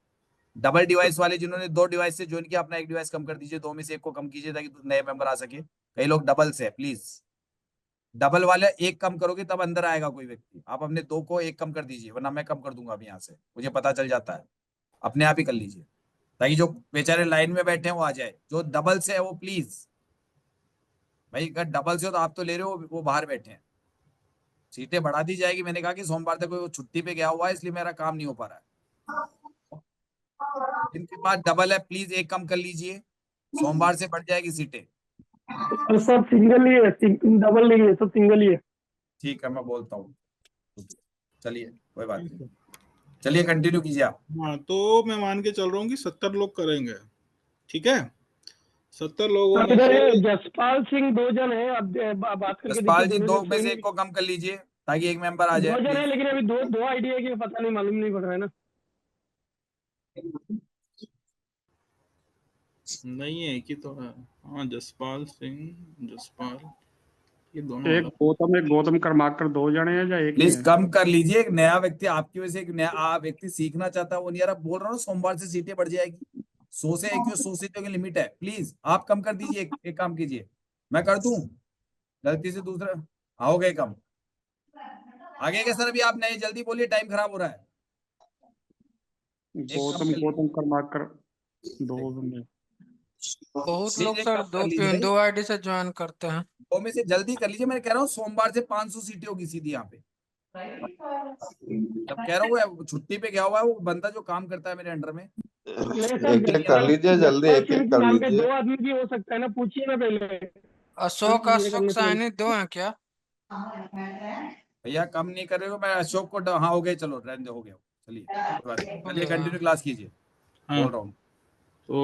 डबल डिवाइस वाले, जिन्होंने 2 डिवाइस से ज्वाइन किया, अपना एक डिवाइस कम कर दीजिए, 2 में से 1 को कम कीजिए ताकि नए मेंबर आ सके। कई लोग डबल से है, प्लीज डबल वाले 1 कम करोगे तब अंदर आएगा कोई व्यक्ति। आप अपने 2 को 1 कम कर दीजिए, वरना मैं कम कर दूंगा अभी यहाँ से, मुझे पता चल जाता है। अपने आप ही कर लीजिए ताकि जो बेचारे लाइन में बैठे हैं वो आ जाए। जो डबल से है वो प्लीज, भाई अगर डबल से हो तो आप तो ले रहे हो, वो बाहर बैठे हैं। सीटें बढ़ा दी जाएगी, मैंने कहा कि सोमवार तक कोई छुट्टी पे गया हुआ है इसलिए मेरा काम नहीं हो पा रहा है। इनके पास डबल है, प्लीज 1 कम कर लीजिए, सोमवार से बढ़ जाएगी सीटें। सब सिंगल ही है, डबल नहीं है, सब सिंगल ही है। ठीक है, मैं बोलता हूँ। चलिए कोई बात नहीं, चलिए कंटिन्यू कीजिए आप। हाँ, तो मैं मान के चल रहा हूँ कि 70 लोग करेंगे। ठीक है, 70 लोगों में इधर से जसपाल सिंह 2 जन है, अब बात करके देखिए जसपाल जी, दोनों 2 लोग में सही से नहीं। 1 को कम कर लीजिए ताकि 1 मेंबर आ जाए 2 जन है प्लीज। लेकिन अभी दो आईडी है कि पता नहीं, मालूम नहीं पड़ रहा है ना। नहीं है कि तो है। हाँ, जसपाल सिंह, जसपाल, ये दोनों एक अलग। गौतम, एक गौतम कर्माकर, 2 जने हैं या एक ही प्लीज है? कम कर लीजिए। एक नया व्यक्ति आपकी वजह से, एक नया व्यक्ति सीखना चाहता है, वो नहीं आ रहा। बोल रहा हूँ सोमवार से सीटें बढ़ जाएगी। 100 से 100 सीटों की लिमिट है, प्लीज आप कम कर दीजिए। एक काम कीजिए, मैं कर दूं गलती से दूसरा। हो गए कम, आगे के सर अभी आप नए, जल्दी बोलिए, टाइम खराब हो रहा है। एक कम कर लीजिए। गौतम कर्माकर 2 में। बहुत प्लीज लोग एक सर कम कर लीजिए भाई, 2 आईडी से ज्वाइन करते हैं। 2 में से जल्दी कर लीजिए। मैं कह रहा हूँ सोमवार से 500 सीटें होगी सीधी यहाँ पे। जब कह रहा हूँ वो छुट्टी पे गया हुआ है, वो बंदा जो काम करता है मेरे अंडर में। एक एक कर लीजिए जल्दी, एक एक कर नाम पे लीजिए। 2 आदमी भी हो सकता है ना, पूछिए ना पहले। अशोक मेरे अशोक करने से साहनी 2 हैं क्या? भैया कम नहीं कर रहे हो, मैं अशोक को हाँ हो गए, चलो रहने दो, हो गया। चलिए कोई बात नहीं, चलिए कंटिन्यू क्लास कीजिए। हाँ, बोल रहा हूँ तो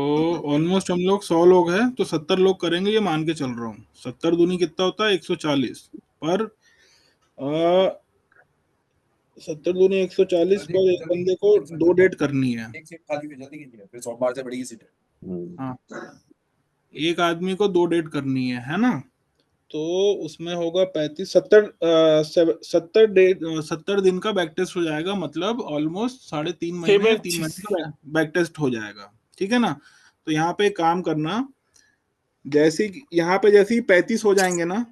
ऑलमोस्ट हम लोग 100 लोग हैं तो 70 लोग करेंगे, ये मान के चल रहा हूँ। 70 दूनी कितना होता है? 140 पर 70 दूनी 140 जल्दी पर एक जल्दी बंदे को कीजिए, 2 डेट करनी है। एक सीट खाली हुई, जल्दी कीजिए, फिर सोमवार से बढ़ेगी सीटें। हाँ, एक आदमी को 2 डेट करनी है ना? तो उसमें होगा 35 70 70 डेट, 70 दिन का बैक टेस्ट हो जाएगा, मतलब ऑलमोस्ट 3.5 महीने या 3 महीने का बैक टेस्ट हो जाएगा। ठीक है ना? तो यहाँ पे एक काम करना, यहाँ पे जैसे ही 35 हो जाएंगे ना,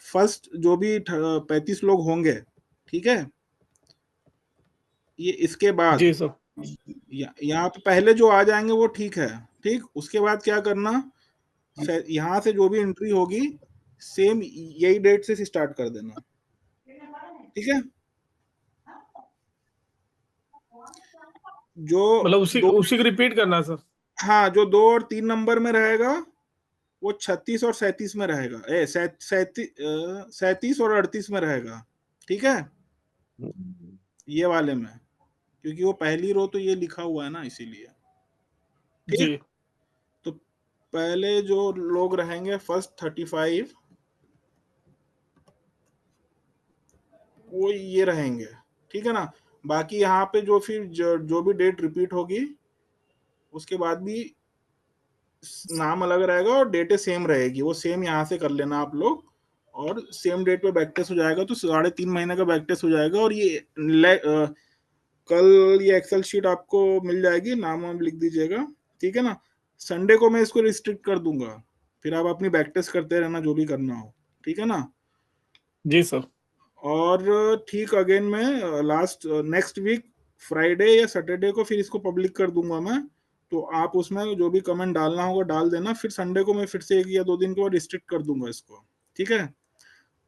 फर्स्ट जो भी 35 लोग होंगे, ठीक है, ये इसके बाद जी सर। यहाँ पे पहले जो आ जाएंगे वो ठीक है। ठीक, उसके बाद क्या करना, यहाँ से जो भी एंट्री होगी सेम यही डेट से स्टार्ट कर देना। ठीक है, जो मतलब उसी दो, उसी को रिपीट करना सर। हाँ, जो 2 और 3 नंबर में रहेगा वो 36 और 37 में रहेगा, 37 और 38 में रहेगा। ठीक है, ये वाले में, क्योंकि वो पहली रो तो ये लिखा हुआ है ना, इसीलिए। जी। ठीक, तो पहले जो लोग रहेंगे फर्स्ट 35, वो ये रहेंगे। ठीक है ना? बाकी यहाँ पे जो फिर जो भी डेट रिपीट होगी उसके बाद भी नाम अलग रहेगा और डेटें सेम रहेगी, वो सेम यहाँ से कर लेना आप लोग, और सेम डेट पे बैक टेस्ट हो जाएगा, तो 3.5 महीने का बैक टेस्ट हो जाएगा। और ये कल ये एक्सेल शीट आपको मिल जाएगी, नाम वाम लिख दीजिएगा। ठीक है ना? संडे को मैं इसको रिस्ट्रिक्ट कर दूंगा, फिर आप अपनी बैक टेस्ट करते रहना जो भी करना हो। ठीक है ना? जी सर। और ठीक, अगेन मैं नेक्स्ट वीक फ्राइडे या सैटरडे को फिर इसको पब्लिक कर दूंगा मैं, तो आप उसमें जो भी कमेंट डालना होगा डाल देना, फिर संडे को मैं फिर से 1 या 2 दिन के बाद रिस्ट्रिक्ट कर दूंगा इसको, ठीक है।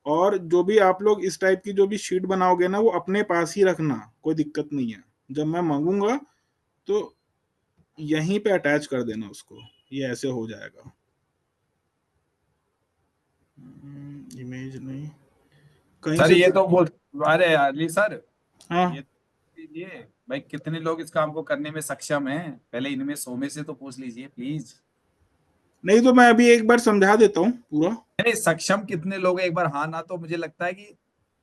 और जो भी आप लोग इस टाइप की जो भी शीट बनाओगे ना, वो अपने पास ही रखना, कोई दिक्कत नहीं है। जब मैं मांगूंगा तो यहीं पे अटैच कर देना उसको, ये ऐसे हो जाएगा। इमेज नहीं, कहीं सर से ये तो बोल, अरे अली सर, हाँ ये लीजिए भाई, कितने लोग इस काम को करने में सक्षम हैं, पहले इनमें 100 में से तो पूछ लीजिए प्लीज। नहीं तो मैं अभी एक बार समझा देता हूँ पूरा। नहीं, सक्षम कितने लोग हैं एक बार हाँ ना, तो मुझे लगता है कि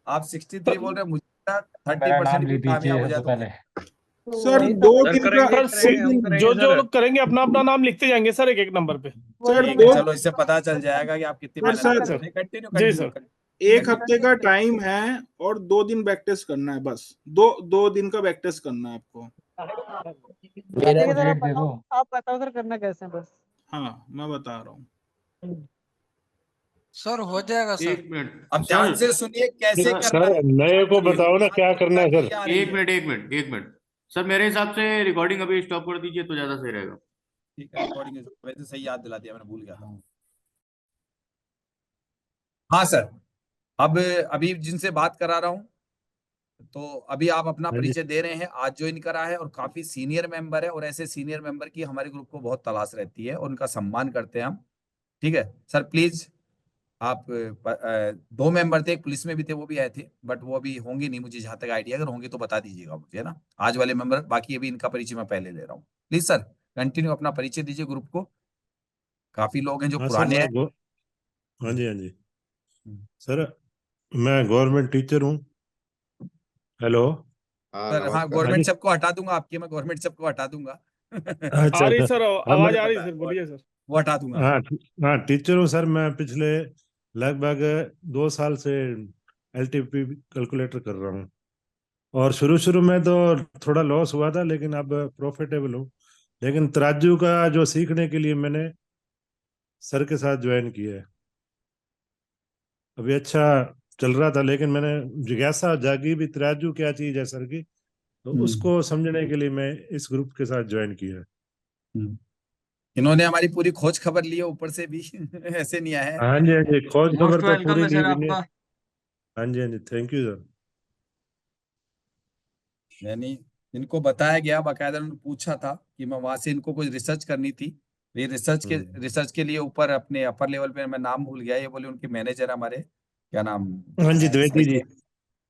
आप 63 बोल रहे हैं, मुझे 30% भी कामयाब हो जाए तो सर वही 2 तो दिन सर का जो जो लोग करेंगे अपना अपना नाम लिखते जाएंगे सर, एक एक नंबर पे। सर ठीक है, 2 चलो इससे पता चल जाएगा कि आप कितनी मेहनत सर, कर सर। रहे हैं। कंटिन्यू जी कंटिन्यू सर। 1 हफ्ते का टाइम है और 2 दिन बैक टेस्ट करना है बस। 2 दिन का बैक टेस्ट करना है आपको। ठीक है सर, आप बताओ सर करना कैसे है बस। हाँ मैं बता रहा हूँ। सर हो जाएगा सर। 1 मिनट अब ध्यान से सर, सुनिए कैसे करना सर है। नए को बताओ ना क्या करना है sir. 1 minute 1 minute 1 minute sir, मेरे हिसाब से रिकॉर्डिंग अभी स्टॉप कर दीजिए तो ज्यादा सही रहेगा। ठीक है, रिकॉर्डिंग वैसे सही याद दिला दिया, मैंने भूल गया था। हाँ सर, अब अभी जिनसे बात करा रहा हूँ, तो अभी आप अपना परिचय दे रहे हैं, आज ज्वाइन करा है और काफी सीनियर मेंबर है, और ऐसे सीनियर मेंबर की हमारे ग्रुप को बहुत तलाश रहती है और उनका सम्मान करते हैं हम। ठीक है सर, प्लीज आप 2 मेंबर थे, एक पुलिस में भी थे, वो भी आए थे, बट वो अभी होंगे नहीं, मुझे जहां तक आइडिया, अगर होंगे तो बता दीजिएगा मुझे, है ना। आज वाले मेंबर, बाकी अभी इनका परिचय मैं पहले ले रहा हूँ। प्लीज सर कंटिन्यू अपना परिचय दीजिए ग्रुप को, काफी लोग हैं जो हाँ सर, पुराने हैं। हाँ जी हाँ जी हम्म। सर, मैं गवर्नमेंट टीचर हूँ। हेलो। हाँ सर हाँ, नमस्कार। हाँ गवर्नमेंट जी। सब को हटा दूंगा आपके, मैं गवर्नमेंट सब को हटा दूंगा अच्छा आ रही अच्छा। सर, हाँ आवाज मैं आ रही सर, बोलिए सर। वो हटा दूंगा। हाँ हाँ टीचर हूँ सर। मैं पिछले लगभग 2 साल से एलटीपी कैलकुलेटर कर रहा हूँ। और शुरू शुरू में तो थोड़ा लॉस हुआ था, लेकिन अब प्रॉफिटेबल हूँ। लेकिन तराजू का जो सीखने के लिए मैंने सर के साथ ज्वाइन किया है। अभी अच्छा चल रहा था, लेकिन मैंने जिज्ञासा जागी भी तराजू क्या चीज है सर की, तो उसको समझने के लिए मैं इस ग्रुप के साथ ज्वाइन किया है। इन्होंने हमारी पूरी खोज खबर ली है ऊपर से भी ऐसे नहीं आया है। हाँ जी हाँ जी, खोज खबर मोस्ट तो वेलकम पूरी है ली सर भी नहीं। आपका। हाँ जी हाँ जी, थैंक यू सर। यानी इनको बताया गया, बाकायदा उन्होंने पूछा था कि मैं वहां से, इनको कुछ रिसर्च करनी थी, ये रिसर्च के लिए ऊपर अपने अपर लेवल पे, मैं नाम भूल गया, ये बोले उनके मैनेजर हमारे, क्या नाम, हाँ जी, द्विवेदी जी।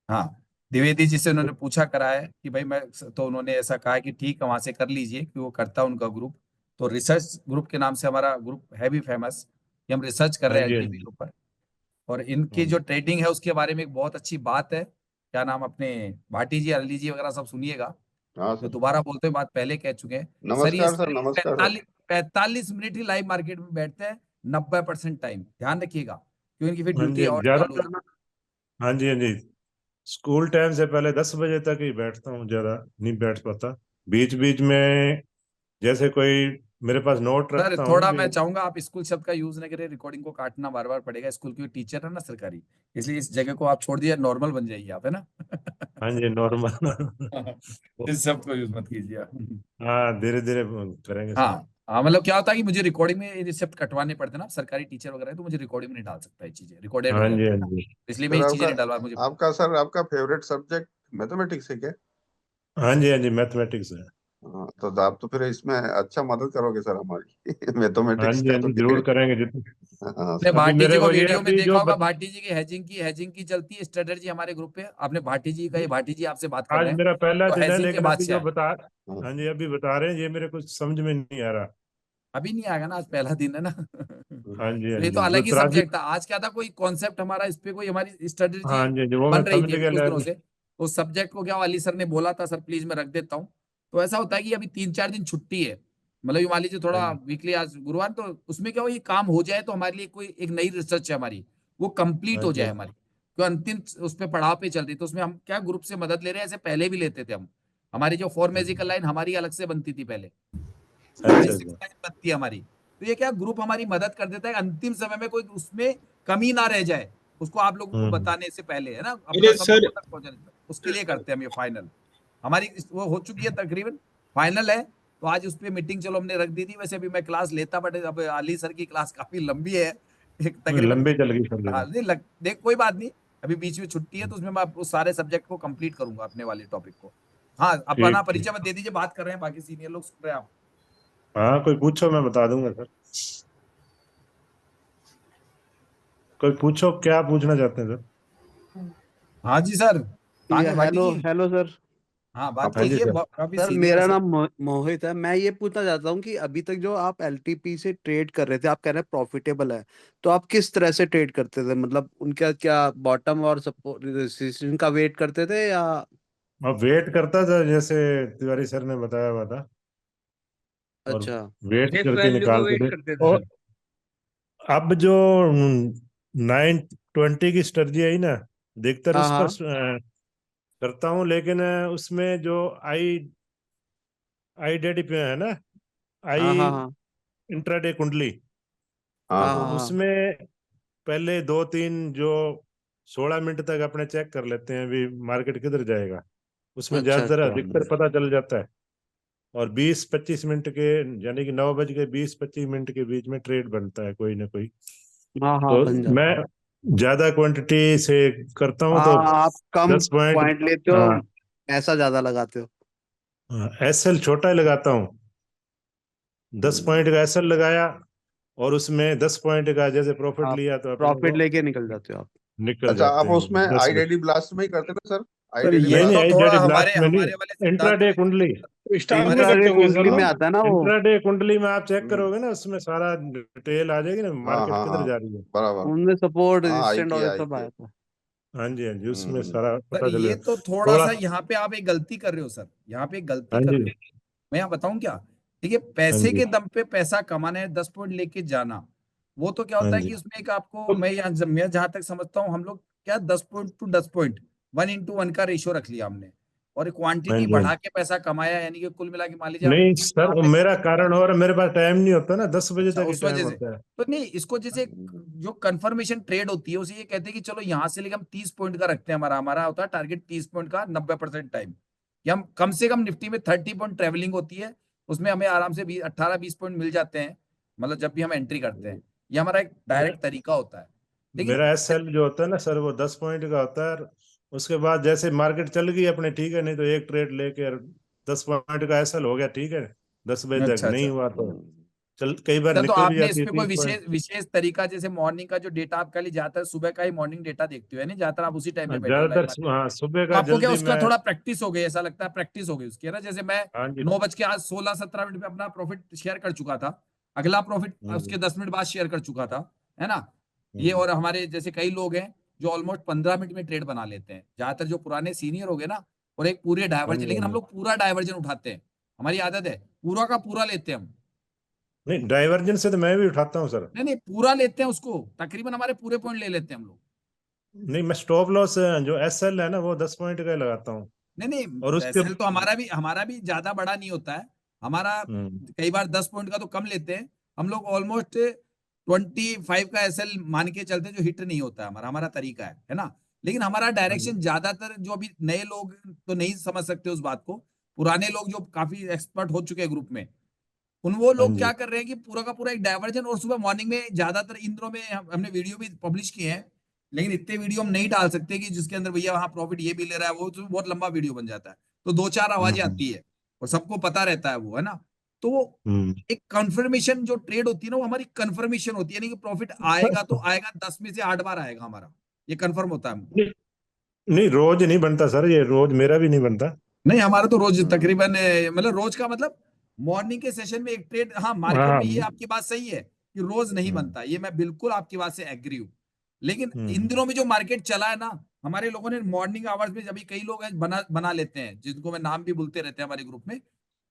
हाँ द्विवेदी जी से उन्होंने पूछा करा है कि भाई मैं, तो उन्होंने ऐसा कहा कि ठीक है वहां से कर लीजिए, कि वो करता है उनका ग्रुप। तो रिसर्च ग्रुप के नाम से हमारा ग्रुप है भी फेमस, कि हम रिसर्च कर हाँ रहे हैं जी हाँ एलटीपी जी। के ऊपर। और इनकी जो ट्रेडिंग है उसके बारे में एक बहुत अच्छी बात है, क्या नाम, अपने भाटी जी, अली जी वगैरह सब सुनिएगा, हाँ जो सर। दोबारा बोलते हुए बात पहले कह चुके हैं। सर ये नमस्कार सर, सिर्फ नमस्कार सर। 45 मिनट ही लाइव मार्केट में बैठते हैं, 90% टाइम, ध्यान रखिएगा, क्योंकि इनकी फिर हाँ ड्यूटी जी, और चालू हो ज्यादातर। हाँ जी हाँ जी, स्कूल टाइम से पहले 10 बजे तक ही बैठता हूँ, ज्यादा नहीं बैठ पाता। बीच बीच में जैसे कोई मेरे पास नोट सर रखता हूँ थोड़ा कि। मैं चाहूंगा आप स्कूल शब्द का यूज न करें, रिकॉर्डिंग को काटना बार बार पड़ेगा, स्कूल की टीचर है ना सरकारी, इसलिए इस जगह को आप छोड़ दिए, नॉर्मल बन जाइए आप, है ना हाँ जी, नॉर्मल। इस शब्द को यूज मत कीजिए आप। हाँ, धीरे धीरे करेंगे हाँ सर। हाँ, मतलब क्या होता है कि मुझे रिकॉर्डिंग में ये रिसिप्ट कटवाने पड़ते हैं ना, सरकारी टीचर वगैरह है, तो मुझे रिकॉर्डिंग में नहीं डाल सकता ये चीजें, रिकॉर्डेड हो हाँ जी जाती हाँ है, जी। इसलिए मैं सर ये चीजें आपका नहीं डलवा मुझे। आपका सर आपका फेवरेट सब्जेक्ट मैथमेटिक्स है क्या? हाँ जी हाँ जी, मैथमेटिक्स है। हाँ, तो आप तो फिर इसमें अच्छा मदद करोगे सर हमारी हाँ मैथमेटिक्स जी का हाँ तो जी, क्या जरूर है? करेंगे जितने। हाँ आपने सर। अभी भाटी जी मेरे को को ये वीडियो में अभी देखा जो होगा, भाटी जी की हैजिंग की चलती है स्ट्रेटजी हमारे ग्रुप पे, आपने भाटी जी का, ये भाटी जी आपसे बात कर आज रहे हैं, मेरा पहला तो दिन है, हैजिंग के लेकिन अभी बादशाह जो है। बता। हाँ। हाँ जी, अभी बता रहे हैं, ये मेरे कुछ समझ में नहीं आ रहा। अभी नहीं आएगा ना, आज पहला दिन है ना हाँ जी हाँ तो ये तो जी, जो अलग ही तराजू। सब्जेक्ट था, आज क्या था, कोई कॉन्सेप्ट हमारा इस पे, कोई हमारी स्ट्रेटजी हाँ जी हाँ जी, वो मैं बन रही समझ थी अभी गया कुछ दिनों से, उस सब्जेक्ट को क्या अली सर ने बोला था, सर प्लीज मैं रख देता हूँ। तो ऐसा होता है कि अभी 3-4 दिन छुट्टी है, मतलब ये मान लीजिए हाँ थोड़ा जी वीकली, आज गुरुवार, तो उसमें क्या हो, ये काम हो जाए तो हमारे लिए कोई एक नई रिसर्च है हमारी, वो कंप्लीट हाँ हो जी जाए हमारी, तो अंतिम उस पर पड़ाव पे चल रही, तो उसमें हम क्या ग्रुप से मदद ले रहे हैं, ऐसे पहले भी लेते थे हम, हमारी जो फॉर मैजिकल लाइन हमारी अलग से बनती थी पहले, हमारी अच्छा 6 अच्छा। लाइन बनती है हमारी, तो ये क्या ग्रुप हमारी मदद कर देता है, अंतिम समय में कोई उसमें कमी ना रह जाए, उसको आप लोगों को हम्म। बताने से पहले, है ना, अपना मेरे सब सर, लोगों तक पहुंचाने, उसके लिए करते हैं हम ये फाइनल, हमारी वो हो चुकी है तकरीबन, फाइनल है, तो आज उस पर मीटिंग चलो हमने रख दी थी। वैसे अभी मैं क्लास लेता, बट अब अली सर की क्लास काफी लंबी है, एक तकरीबन लंबी चल गई सर हाँ लेकिन। नहीं देख कोई बात नहीं, अभी बीच में छुट्टी है तो उसमें मैं उस सारे सब्जेक्ट को कंप्लीट करूंगा अपने वाले टॉपिक को। हाँ अपना ठीक परिचय ठीक। मत दे दीजिए, बात कर रहे हैं बाकी सीनियर लोग सुन रहे हैं आप। हाँ कोई पूछो, मैं बता दूंगा सर। कोई पूछो, क्या पूछना चाहते हैं सर? हाँ जी सर, तांगे भाटी हेलो जी, हेलो सर। हाँ बात हाँ जी कीजिए, सर। काफी सर सीनियर है मेरा सर। नाम मोहित है। मैं ये पूछना चाहता हूँ कि अभी तक जो आप एलटीपी से ट्रेड कर रहे थे, आप कह रहे हैं प्रॉफिटेबल है, तो आप किस तरह से ट्रेड करते थे? मतलब उनका क्या बॉटम और सपोर्ट रेजिस्टेंस का वेट करते थे या? मैं वेट करता था जैसे तिवारी सर ने बताया हुआ था, और अच्छा। वेट फेस करके वैल्यू को निकालते वेट थे। करते थे और सर। अब जो 920 की स्ट्रेटजी आई ना, देखकर हाँ उस पर हाँ करता हूँ, लेकिन उसमें जो आई आई डेडी पे है ना, आई हाँ हाँ हाँ इंट्राडे कुंडली, हाँ हाँ तो हाँ हाँ। उसमें पहले 2-3 जो 16 मिनट तक अपने चेक कर लेते हैं भी मार्केट किधर जाएगा, उसमें अच्छा ज्यादातर अच्छा। अधिकतर पता चल जाता है। और 20-25 मिनट के, यानी कि 9 बज के 20-25 मिनट के बीच में ट्रेड बनता है कोई ना कोई। हाँ हाँ तो बन जाता मैं है। ज्यादा क्वांटिटी से करता हूँ तो हाँ आप कम 10 पॉइंट। पॉइंट लेते हो, हाँ, ऐसा ज्यादा लगाते हो। एसएल छोटा ही लगाता हूँ। 10 पॉइंट का एसएल लगाया, और उसमें 10 पॉइंट का जैसे प्रॉफिट आप लिया तो अपने प्रॉफिट को लेके निकल जाते हो आप। निकल अच्छा, जाते आप हैं वो उसमें 10 में। आईडीडी ब्लास्ट में ही करते थे सर? पर आईडीडी ये नहीं नहीं, तो ब्लास्ट। आई थोड़ा डेडी हमारे ब्लास्ट में नहीं, हमारे वाले सिद्धांत इंट्राडे में कुंडली। स्टॉक में हमारे करते होंगे सर कुंडली ना? में आता है ना वो। इंट्राडे कुंडली में आप चेक हम्म, करोगे ना, उसमें सारा डिटेल आ जाएगी ना, हाँ मार्केट हाँ किधर हाँ, जा रही है। बराबर। उनमें सपोर्ट हाँ आई रेजिस्टेंट के और ये आई सब के। आया था। हाँ जी हाँ जी, उसमें हम्म। सारा सर, पता ये चलेगा तो थोड़ा थोड़ा। सा यहाँ पे आप एक गलती कर रहे हो सर, यहाँ पे एक गलती हाँ कर जी रहे हो। मैं यहाँ बताऊं क्या? देखिए, हाँ पैसे जी के दम पे पैसा कमाना है, 10 पॉइंट लेके जाना, वो तो क्या हाँ होता है जी। कि उसमें एक आपको, तो मैं जहां तक समझता हूँ, हम लोग क्या 10 पॉइंट टू 10 पॉइंट 1:1 का रेशियो रख लिया हमने, और हाँ क्वांटिटी जी हाँ बढ़ा जी। के पैसा कमाया, यानी कि कुल मिला के मान लीजिए नहीं सर, आपने मेरा कारण और मेरे पास टाइम नहीं होता ना, 10 बजे अच्छा तक ही उस टाइम वजह से होता है। तो नहीं, इसको जैसे जो कंफर्मेशन ट्रेड होती है उसे ये कहते हैं कि चलो यहां से लेके हम 30 पॉइंट का रखते हैं, हमारा हमारा होता है टारगेट 30 पॉइंट का 90% टाइम, कि हम कम से कम निफ्टी में 30 पॉइंट ट्रेवलिंग होती है, उसमें हमें आराम से 18-20 पॉइंट मिल जाते हैं, मतलब जब भी हम एंट्री करते हैं। ये हमारा एक डायरेक्ट तरीका होता है। लेकिन मेरा एसएल जो होता है ना सर, वो 10 पॉइंट का होता है। उसके बाद जैसे मार्केट चल गई अपने, ठीक है, नहीं तो एक ट्रेड लेके 10 पॉइंट का एसएल हो गया, ठीक है, 10 बजे तक अच्छा नहीं अच्छा हुआ तो चल, कई बार सर, तो निकल भी आपने जाती है इसमें कोई 30 पॉइंट। विशेष विशेष तरीका, जैसे मॉर्निंग का जो डेटा आपका लिए जाता है, सुबह का ही मॉर्निंग डेटा देखते हो, है नहीं ज्यादातर आप उसी टाइम में बैठे हो लाइव ज्यादातर मार्केट में, हाँ, सुबह तो का आपको क्या जल्दी उसका मैं। थोड़ा प्रैक्टिस हो गई, ऐसा लगता है प्रैक्टिस हो गई उसकी, है ना? जैसे मैं हाँ जी 9 बज के आज 16-17 मिनट पे अपना प्रॉफिट शेयर कर चुका था, अगला प्रॉफिट हम्म, उसके 10 मिनट बाद शेयर कर चुका था, है ना? ये, हम्म, और हमारे जैसे कई लोग हैं जो ऑलमोस्ट 15 मिनट में ट्रेड बना लेते हैं, ज्यादातर जो पुराने सीनियर हो गए ना, और एक पूरे हाँ डाइवर्जन, जी हाँ लेकिन हम जी। लोग पूरा डाइवर्जन उठाते हैं, हमारी आदत है, पूरा का पूरा लेते हैं हम। नहीं, डाइवर्जन से तो मैं भी उठाता हूँ सर। नहीं नहीं, पूरा लेते हैं उसको, तकरीबन हमारे पूरे पॉइंट ले लेते हैं हम लोग। नहीं, मैं स्टॉप लॉस जो एसएल है ना, वो 10 पॉइंट का ही लगाता हूँ। नहीं और नहीं, उसके एसएल तो हमारा भी ज्यादा बड़ा नहीं होता है हमारा, हम्म कई बार 10 पॉइंट का तो कम लेते हैं हम लोग, ऑलमोस्ट 25 का एसएल मान के चलते हैं, जो हिट नहीं होता है, हमारा हमारा तरीका है ना? लेकिन हमारा हाँ जी डायरेक्शन ज्यादातर, जो अभी नए लोग तो नहीं समझ सकते उस बात को, पुराने लोग जो काफी एक्सपर्ट हो चुके हैं ग्रुप में, वो हाँ लोग जी क्या कर रहे हैं कि पूरा का पूरा एक डायवर्जन, और सुबह मॉर्निंग में ज्यादातर इन दिनों में हमने वीडियो भी पब्लिश किए हैं, लेकिन इतने वीडियो हम नहीं डाल सकते कि जिसके अंदर भैया वहां प्रॉफिट ये भी ले रहा है, वो तो बहुत लंबा वीडियो बन जाता है, तो 2-4 आवाजें हम्म आती है, और सबको पता रहता है वो, है ना? तो वो हम्म एक कंफर्मेशन जो ट्रेड होती है ना, वो हमारी कंफर्मेशन होती है, यानी कि प्रॉफिट आएगा तो आएगा, 10 में से 8 बार आएगा हमारा, ये कंफर्म होता है हमको। नहीं, नहीं रोज नहीं बनता सर, ये रोज मेरा भी नहीं बनता। नहीं, हमारा तो रोज हम्म तकरीबन मतलब रोज का मतलब मॉर्निंग के सेशन में एक ट्रेड, हाँ मार्केट हाँ में ये आपकी बात सही है कि रोज नहीं हम्म बनता, ये मैं बिल्कुल आपकी बात से एग्री हूँ, लेकिन इन हम्म दिनों में जो मार्केट चला है ना, हमारे लोगों ने मॉर्निंग आवर्स में, अभी कई लोग हैं बना बना लेते हैं, जिनको मैं नाम भी बोलते रहते हैं हमारे ग्रुप में,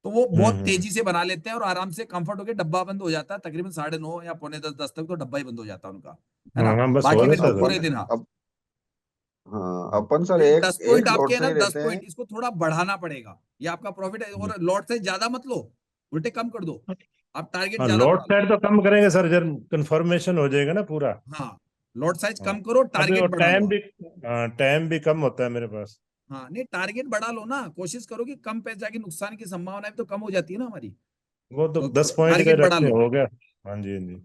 तो वो बहुत हम्म। तेजी से बना लेते हैं, और आराम से कंफर्ट होकर डब्बा बंद हो जाता है, तकरीबन 9:30 या पौने 10 तक तो डब्बा ही बंद हो जाता है उनका, है ना? हाँ बस हो बाकी अपन फिर जाता है सर। पूरे अपन दिन, हाँ। अब हाँ, अपन सर तो ये एक 10 पॉइंट एक आपके लॉट है से ना, ही दस लेते हैं। पॉइंट इसको थोड़ा बढ़ाना पड़ेगा, ये आपका प्रॉफिट है, और लॉट साइज ज्यादा मत लो, उल्टे कम कर दो, आप टारगेट हाँ, ज्यादा लॉट बना लो। साइड तो कम करेंगे सर जब कंफर्मेशन हो जाएगा ना पूरा। हाँ, लॉट साइज हाँ, कम करो, अभी वो टारगेट बढ़ा लो टाइम आप। भी, हाँ टाइम भी कम होता है मेरे पास। हाँ नहीं, टारगेट बढ़ा लो ना, कोशिश करो कि कम पैसा की नुकसान की संभावना भी तो कम हो जाती है ना हमारी, वो तो तो 10 पॉइंट का टारगेट बढ़ा रखते लो। हो गया। हाँ जी, हाँ जी।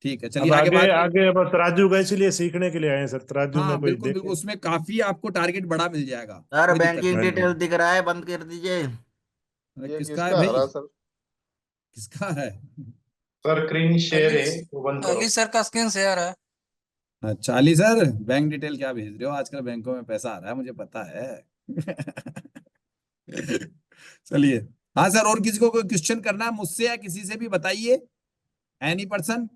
ठीक है, अब चलिए आगे आगे बात करें। आगे अब तराजू का इसीलिए सीखने के लिए आए हैं सर, तराजू में हाँ कोई बिल्कुल बिल्कुल, देखे। उसमें काफी आपको टारगेट बड़ा मिल जाएगा, सर कोई दिक्कत बैंकिंग हाँ नहीं। जी। डिटेल दिख रहा है, बंद कर दीजिए। अरे ये किसका है किसका आ भाई, रहा सर? किसका है? सर स्क्रीन शेयर अली है, वो बंद करो। अली सर का स्क्रीन शेयर है। अच्छा अली सर, बैंक डिटेल क्या भेज रहे हो? आजकल बैंकों में पैसा आ रहा है, मुझे पता है। चलिए, हाँ सर, और किसी को कोई क्वेश्चन करना है मुझसे या किसी से भी बताइए, एनी पर्सन।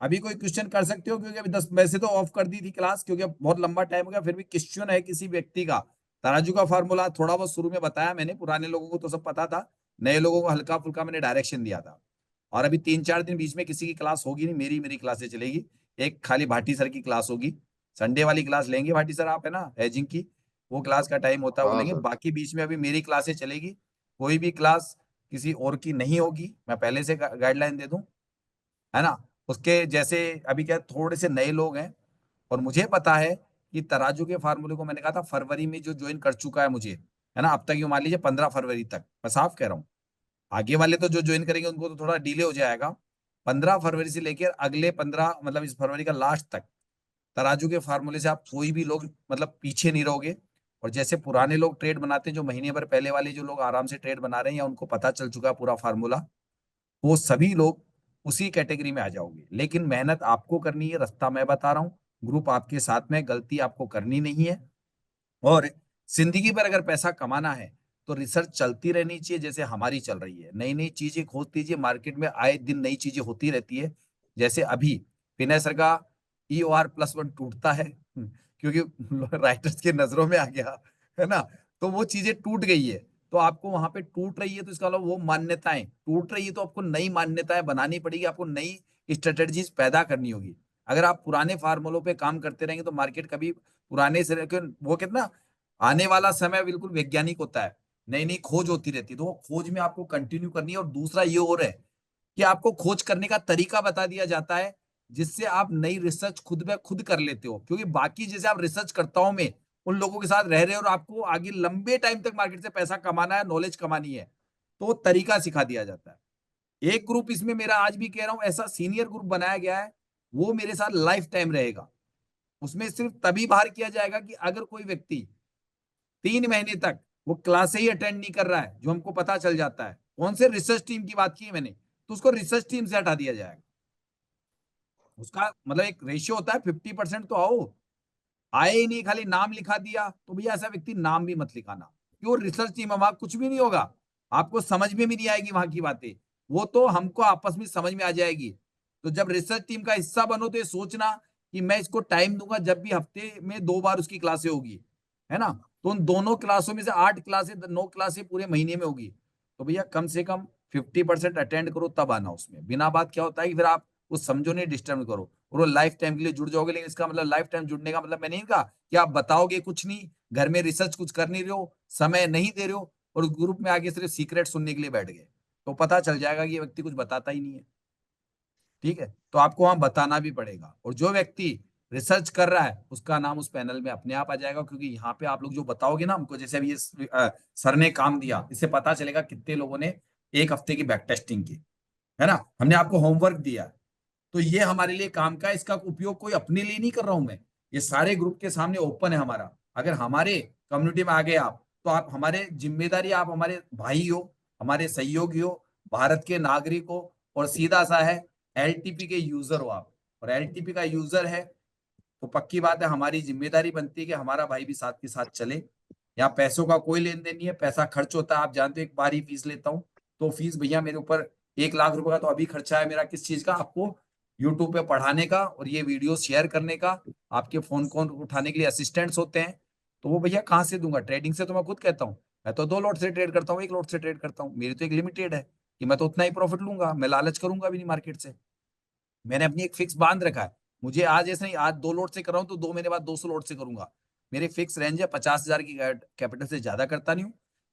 अभी कोई क्वेश्चन कर सकते हो, क्योंकि अभी 10 वैसे तो ऑफ कर दी थी क्लास, क्योंकि अब बहुत लंबा टाइम हो गया, फिर भी क्वेश्चन है किसी व्यक्ति का। तराजू का फार्मूला थोड़ा बहुत शुरू में बताया मैंने, पुराने लोगों को तो सब पता था, नए लोगों को हल्का फुल्का मैंने डायरेक्शन दिया था। और अभी 3-4 दिन बीच में किसी की क्लास होगी नहीं, मेरी क्लासें चलेगी। एक खाली भाटी सर की क्लास होगी, संडे वाली क्लास लेंगे भाटी सर, आप है ना हेजिंग की, वो क्लास का टाइम होता है वो हाँ लेंगे। सर। बाकी बीच में अभी मेरी क्लासें चलेगी, कोई भी क्लास किसी और की नहीं होगी, मैं पहले से गाइडलाइन दे दूं, है ना। उसके जैसे अभी क्या थोड़े से नए लोग हैं, और मुझे पता है कि तराजू के फार्मूले को मैंने कहा था फरवरी में जो ज्वाइन कर चुका है मुझे, है ना, अब तक यूं मान लीजिए 15 फरवरी तक, मैं साफ कह रहा हूँ। आगे वाले तो जो ज्वाइन करेंगे उनको तो थोड़ा डिले हो जाएगा। 15 फरवरी से लेकर अगले 15 मतलब इस फरवरी का लास्ट तक तराजू के फार्मूले से आप कोई भी लोग मतलब पीछे नहीं रहोगे। और जैसे पुराने लोग ट्रेड बनाते हैं, जो महीने भर पहले वाले जो लोग आराम से ट्रेड बना रहे हैं या उनको पता चल चुका है पूरा फार्मूला, वो सभी लोग उसी कैटेगरी में आ जाओगे। लेकिन मेहनत आपको करनी है, रास्ता मैं बता रहा हूँ, ग्रुप आपके साथ में, गलती आपको करनी नहीं है। और जिंदगी पर अगर पैसा कमाना है तो रिसर्च चलती रहनी चाहिए, जैसे हमारी चल रही है, नई नई चीजें खोज दीजिए, मार्केट में आए दिन नई चीजें होती रहती है। जैसे अभी विनय सर का EOR+1 टूटता है, क्योंकि राइटर्स के नजरों में आ गया, है ना, तो वो चीजें टूट गई है। तो आपको वहां पे टूट रही है, तो इसका मतलब वो मान्यताएं टूट रही है, तो आपको नई मान्यताएं बनानी पड़ेगी, आपको नई स्ट्रेटेजीज पैदा करनी होगी। अगर आप पुराने फार्मूलों पे काम करते रहेंगे तो मार्केट कभी पुराने से वो कितना आने वाला समय बिल्कुल वैज्ञानिक होता है, नई नई खोज होती रहती है, तो वो खोज में आपको कंटिन्यू करनी है। और दूसरा ये और है कि आपको खोज करने का तरीका बता दिया जाता है, जिससे आप नई रिसर्च खुद ब खुद कर लेते हो, क्योंकि बाकी जैसे आप रिसर्च करताओं में उन लोगों के साथ रह रहे हो और आपको आगे लंबे टाइम तक मार्केट से पैसा कमाना है, नॉलेज कमानी है, तो वो तरीका सिखा दिया जाता है। एक ग्रुप इसमें मेरा आज भी कह रहा हूं ऐसा सीनियर ग्रुप बनाया गया है, वो मेरे साथ लाइफ टाइम रहेगा। उसमें सिर्फ तभी बाहर किया जाएगा कि अगर कोई व्यक्ति 3 महीने तक वो क्लास ही अटेंड नहीं कर रहा है, जो हमको पता चल जाता है, कौन से रिसर्च टीम की बात की है मैंने, तो उसको रिसर्च टीम से हटा दिया जाएगा। उसका मतलब एक रेशियो होता है, 50% तो आओ, आए ही नहीं, खाली नाम लिखा दिया, तो भैया ऐसा व्यक्ति नाम भी मत लिखाना, क्यों रिसर्च टीम वहां कुछ भी नहीं होगा, आपको समझ में भी नहीं आएगी वहां की बातें, वो तो हमको आपस में समझ में आ जाएगी। तो जब रिसर्च टीम का हिस्सा बनो तो ये सोचना कि मैं इसको टाइम दूंगा, जब भी हफ्ते में 2 बार उसकी क्लासें होगी, है ना, तो उन दोनों क्लासों में से 8 क्लासें 9 क्लासें पूरे महीने में होगी, तो भैया कम से कम 50% अटेंड करो, तब आना उसमें। बिना बात क्या होता है कि फिर आप उस समझो नहीं, डिस्टर्ब करो, और वो लाइफ टाइम के लिए जुड़ जाओगे। लेकिन इसका मतलब लाइफ टाइम जुड़ने का मतलब मैंने नहीं कहा कि आप बताओगे कुछ नहीं, घर में रिसर्च कुछ कर नहीं रहे हो, समय नहीं दे रहे हो, और उस ग्रुप में आगे सिर्फ सीक्रेट सुनने के लिए बैठ गए, तो पता चल जाएगा कि ये व्यक्ति कुछ बताता ही नहीं है। ठीक है, तो आपको वहां बताना भी पड़ेगा। और जो व्यक्ति रिसर्च कर रहा है उसका नाम उस पैनल में अपने आप आ जाएगा, क्योंकि यहाँ पे आप लोग जो बताओगे ना हमको, जैसे अभी ये सर ने काम दिया, इससे पता चलेगा कितने लोगों ने 1 हफ्ते की बैक टेस्टिंग की, है ना, हमने आपको होमवर्क दिया, तो ये हमारे लिए काम का, इसका उपयोग कोई अपने लिए नहीं कर रहा हूं मैं, ये सारे ग्रुप के सामने ओपन है हमारा। अगर हमारे कम्युनिटी में आ गए आप, तो आप हमारे जिम्मेदारी, आप हमारे भाई हो, हमारे सहयोगी हो, भारत के नागरिक हो, और सीधा सा है LTP के यूजर हो आप, और LTP का यूजर है तो पक्की बात है हमारी जिम्मेदारी बनती है कि हमारा भाई भी साथ के साथ चले। यहाँ पैसों का कोई लेन देन नहीं है, पैसा खर्च होता है, आप जानते हो, एक बार ही फीस लेता हूँ, तो फीस भैया मेरे ऊपर 1 लाख रुपए का तो अभी खर्चा है मेरा, किस चीज का, आपको यूट्यूब पे पढ़ाने का और ये वीडियो शेयर करने का, आपके फोन कॉल उठाने के लिए असिस्टेंट्स होते हैं, तो वो भैया कहाँ से दूंगा, ट्रेडिंग से तो मैं खुद कहता हूँ, मैं तो 2 लॉट से ट्रेड करता हूँ, 1 लॉट से ट्रेड करता हूँ, मेरी तो एक लिमिटेड है कि मैं तो उतना ही प्रॉफिट लूंगा, मैं लालच करूंगा भी नहीं मार्केट से। मैंने अपनी एक फिक्स बांध रखा है, मुझे आज ऐसे नहीं, आज 2 लॉट से कर रहा हूँ तो 2 महीने बाद 200 लॉट से करूंगा, मेरे फिक्स रेंज है 50,000 की, कैपिटल से ज्यादा करता नहीं हूँ।